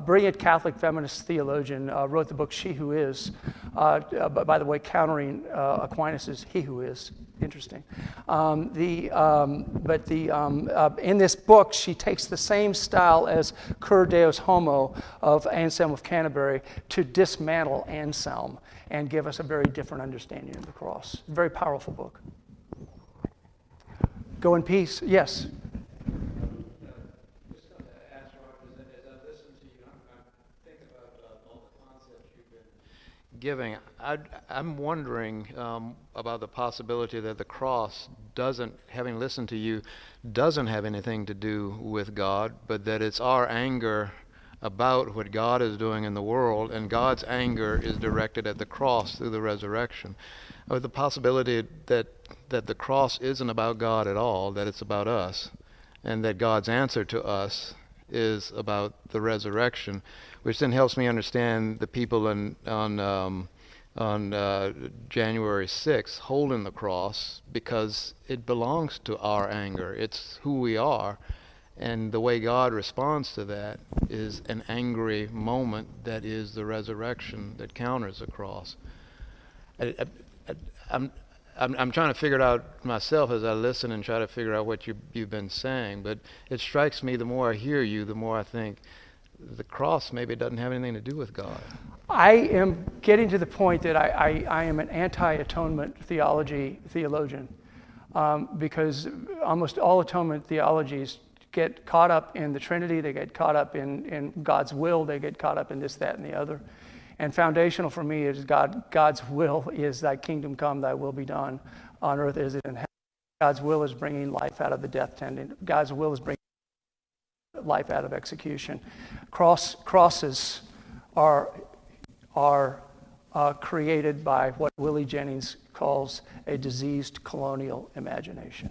brilliant Catholic feminist theologian, wrote the book She Who Is, by the way, countering Aquinas' He Who Is. Interesting. In this book, she takes the same style as Cur Deus Homo of Anselm of Canterbury to dismantle Anselm and give us a very different understanding of the cross. Very powerful book. Go in peace. Yes. Giving. I'm wondering about the possibility that the cross doesn't, having listened to you, doesn't have anything to do with God, but that it's our anger about what God is doing in the world, and God's anger is directed at the cross through the resurrection. With the possibility that the cross isn't about God at all, that it's about us, and that God's answer to us is about the resurrection, which then helps me understand the people on January 6th holding the cross, because it belongs to our anger. It's who we are. And the way God responds to that is an angry moment that is the resurrection that counters the cross. I'm trying to figure it out myself as I listen and try to figure out what you've been saying, but it strikes me, the more I hear you, the more I think the cross maybe doesn't have anything to do with God. I am getting to the point that I am an anti-atonement theologian, because almost all atonement theologies get caught up in the Trinity, they get caught up in God's will, they get caught up in this, that, and the other. And foundational for me is God's will is thy kingdom come, thy will be done on earth as it in heaven. God's will is bringing life out of the death tent. God's will is bringing life out of execution. Crosses are created by what Willie Jennings calls a diseased colonial imagination.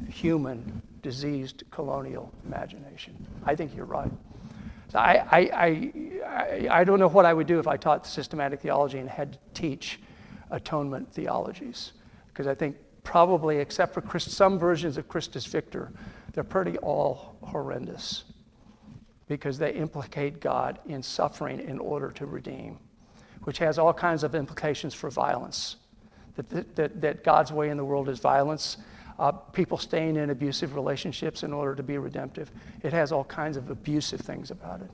Human diseased colonial imagination. I think you're right. So I don't know what I would do if I taught systematic theology and had to teach atonement theologies, because I think probably, except for some versions of Christus Victor, they're pretty all horrendous, because they implicate God in suffering in order to redeem, which has all kinds of implications for violence. That God's way in the world is violence. People staying in abusive relationships in order to be redemptive. It has all kinds of abusive things about it,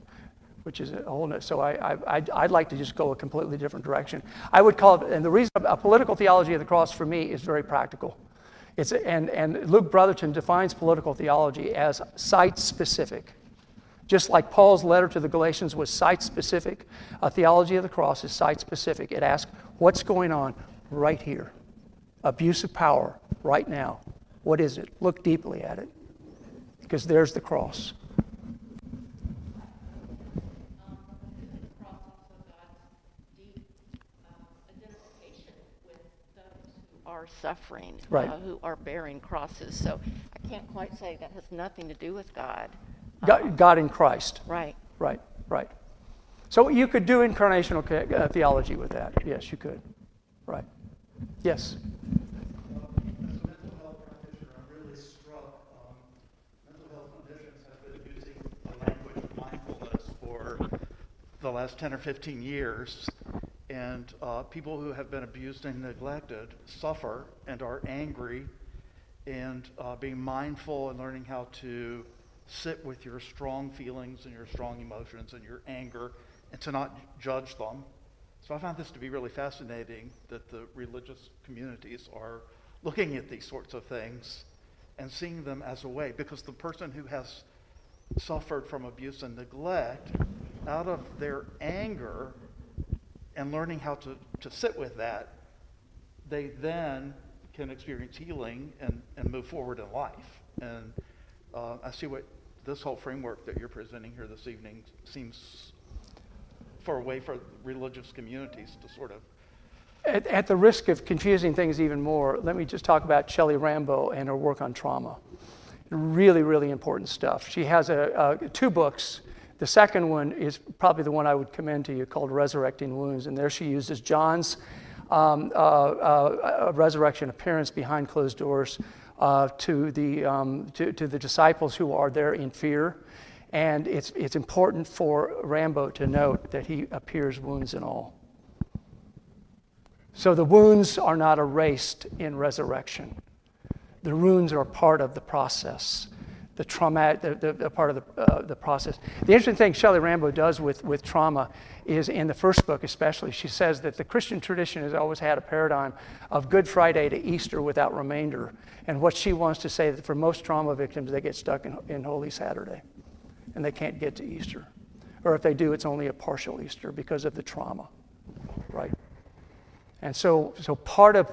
which is a whole nother. So I'd like to just go a completely different direction. I would call it, and the reason a political theology of the cross for me is very practical. And Luke Brotherton defines political theology as site-specific. Just like Paul's letter to the Galatians was site-specific, a theology of the cross is site-specific. It asks, what's going on right here? Abuse of power right now. What is it? Look deeply at it, because there's the cross. The cross also God's deep identification with those who are suffering, Right. Who are bearing crosses. So I can't quite say that has nothing to do with God. God in Christ. Right. Right. So you could do incarnational theology with that. Yes, you could. Right. Yes. As a mental health practitioner, I'm really struck. Mental health clinicians have been using the language of mindfulness for the last 10 or 15 years, and people who have been abused and neglected suffer and are angry, and being mindful and learning how to sit with your strong feelings and your strong emotions and your anger and to not judge them. So I found this to be really fascinating, that the religious communities are looking at these sorts of things and seeing them as a way, because the person who has suffered from abuse and neglect, out of their anger and learning how to sit with that, they then can experience healing and move forward in life. And I see what this whole framework that you're presenting here this evening seems for a way for religious communities to sort of... At the risk of confusing things even more, let me just talk about Shelley Rambo and her work on trauma. Really, really important stuff. She has 2 books. The second one is probably the one I would commend to you, called Resurrecting Wounds. And there she uses John's resurrection appearance behind closed doors to the disciples who are there in fear. And it's important for Rambo to note that he appears wounds and all. So the wounds are not erased in resurrection. The wounds are part of the process, the part of the process. The interesting thing Shelley Rambo does with trauma is, in the first book especially, she says that the Christian tradition has always had a paradigm of Good Friday to Easter without remainder. And what she wants to say is that for most trauma victims, they get stuck in Holy Saturday, and they can't get to Easter. Or if they do, it's only a partial Easter because of the trauma, right? And so part of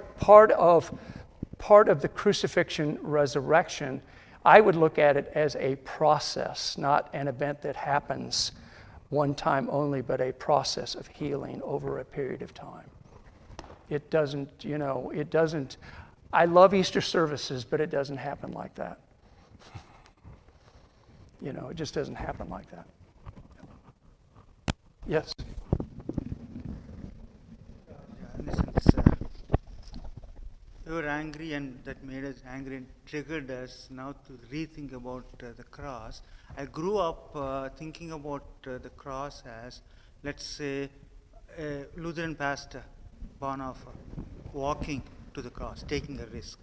the crucifixion resurrection I would look at it as a process, not an event that happens one time only, but a process of healing over a period of time. It doesn't, I love Easter services, but it doesn't happen like that. It just doesn't happen like that. Yes? In a sense, we were angry, and that made us angry and triggered us now to rethink about the cross. I grew up thinking about the cross as, let's say, a Lutheran pastor, Bonhoeffer, walking to the cross, taking a risk.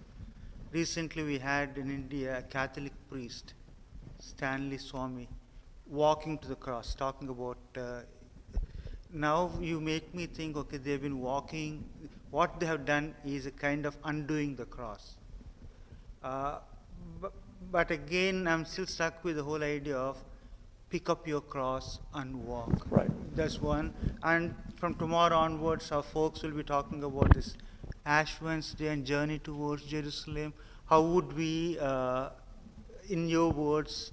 Recently, we had in India a Catholic priest, Stanley Swami, walking to the cross, talking about. Now you make me think, okay, they've been walking. What they have done is a kind of undoing the cross. But again, I'm still stuck with the whole idea of pick up your cross and walk. Right. That's one. And from tomorrow onwards, our folks will be talking about this Ash Wednesday and journey towards Jerusalem. How would we, in your words,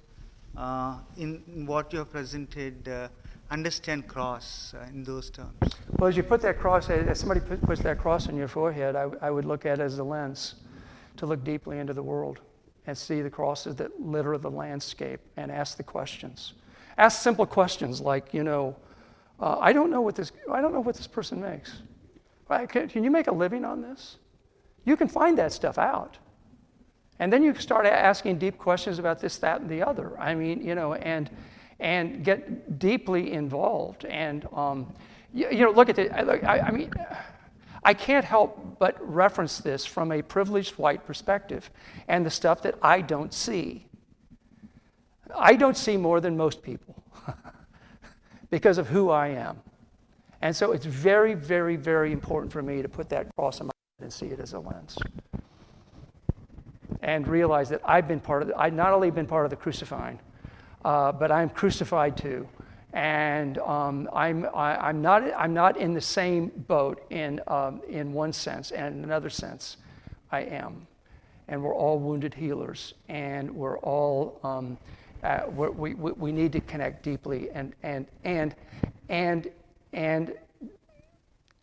in what you have presented, understand cross in those terms? Well, as you put that cross, as somebody puts that cross on your forehead, I would look at it as a lens to look deeply into the world and see the crosses that litter the landscape and ask the questions. Ask simple questions like, I don't know what this person makes. Right? Can you make a living on this? You can find that stuff out. And then you start asking deep questions about this, that, and the other. I mean, and get deeply involved. And, look at it. I mean, I can't help but reference this from a privileged white perspective and the stuff that I don't see. I don't see more than most people because of who I am. And so it's very, very, very important for me to put that cross on my head and see it as a lens. And realize that I've not only been part of the crucifying, but I'm crucified too. And I'm not in the same boat in one sense, and in another sense, I am. And we're all wounded healers, and we're all we need to connect deeply and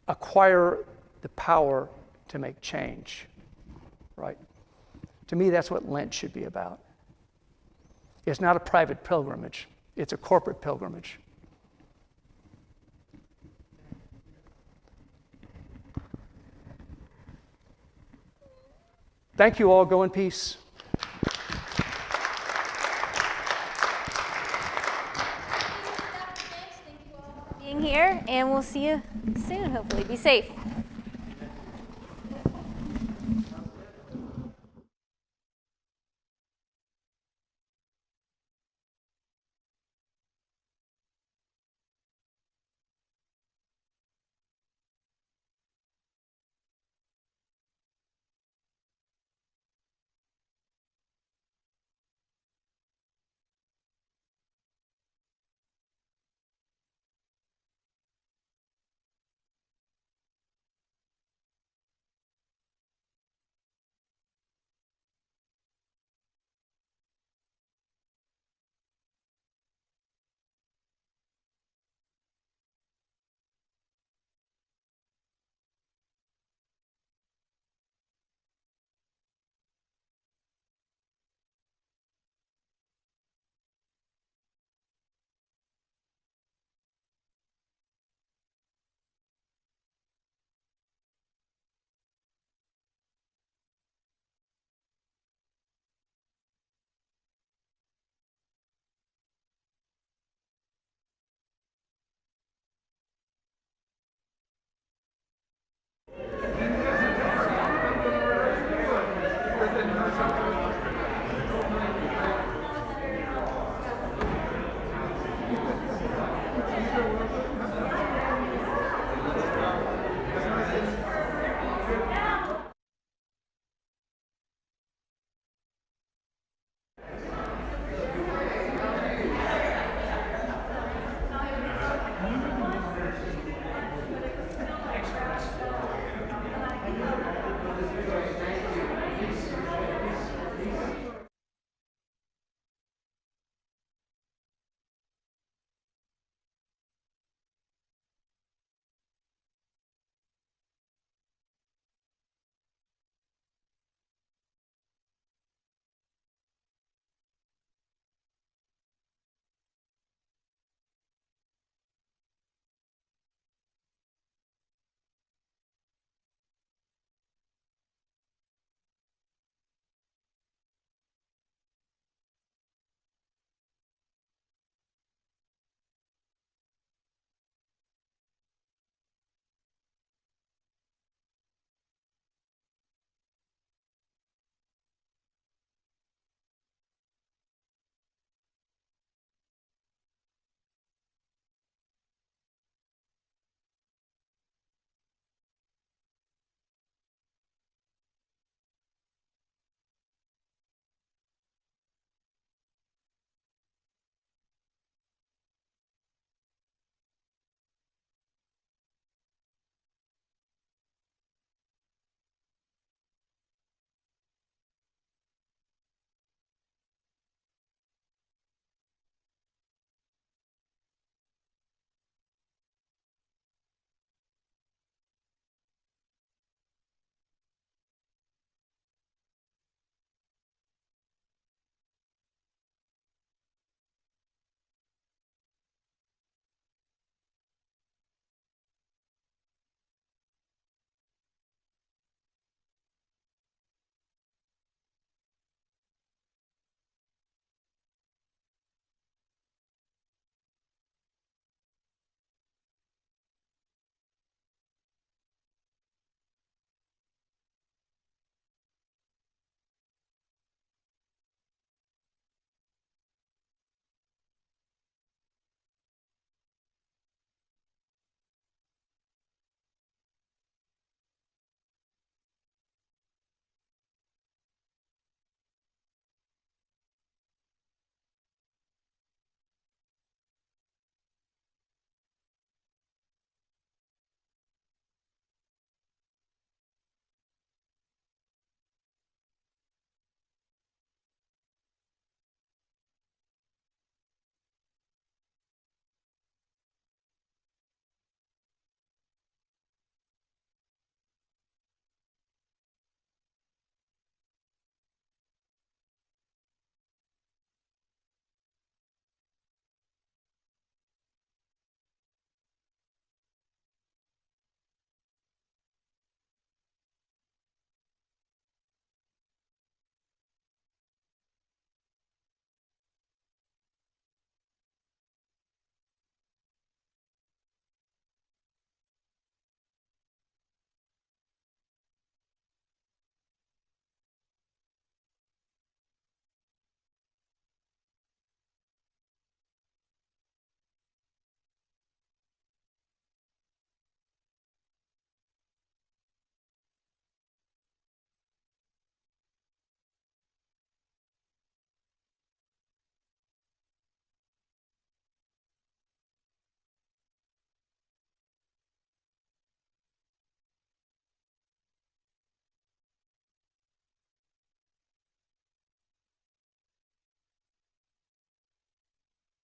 acquire the power to make change. Right? To me, that's what Lent should be about. It's not a private pilgrimage. It's a corporate pilgrimage. Thank you all. Go in peace. Thank you all for being here, and we'll see you soon, hopefully. Be safe.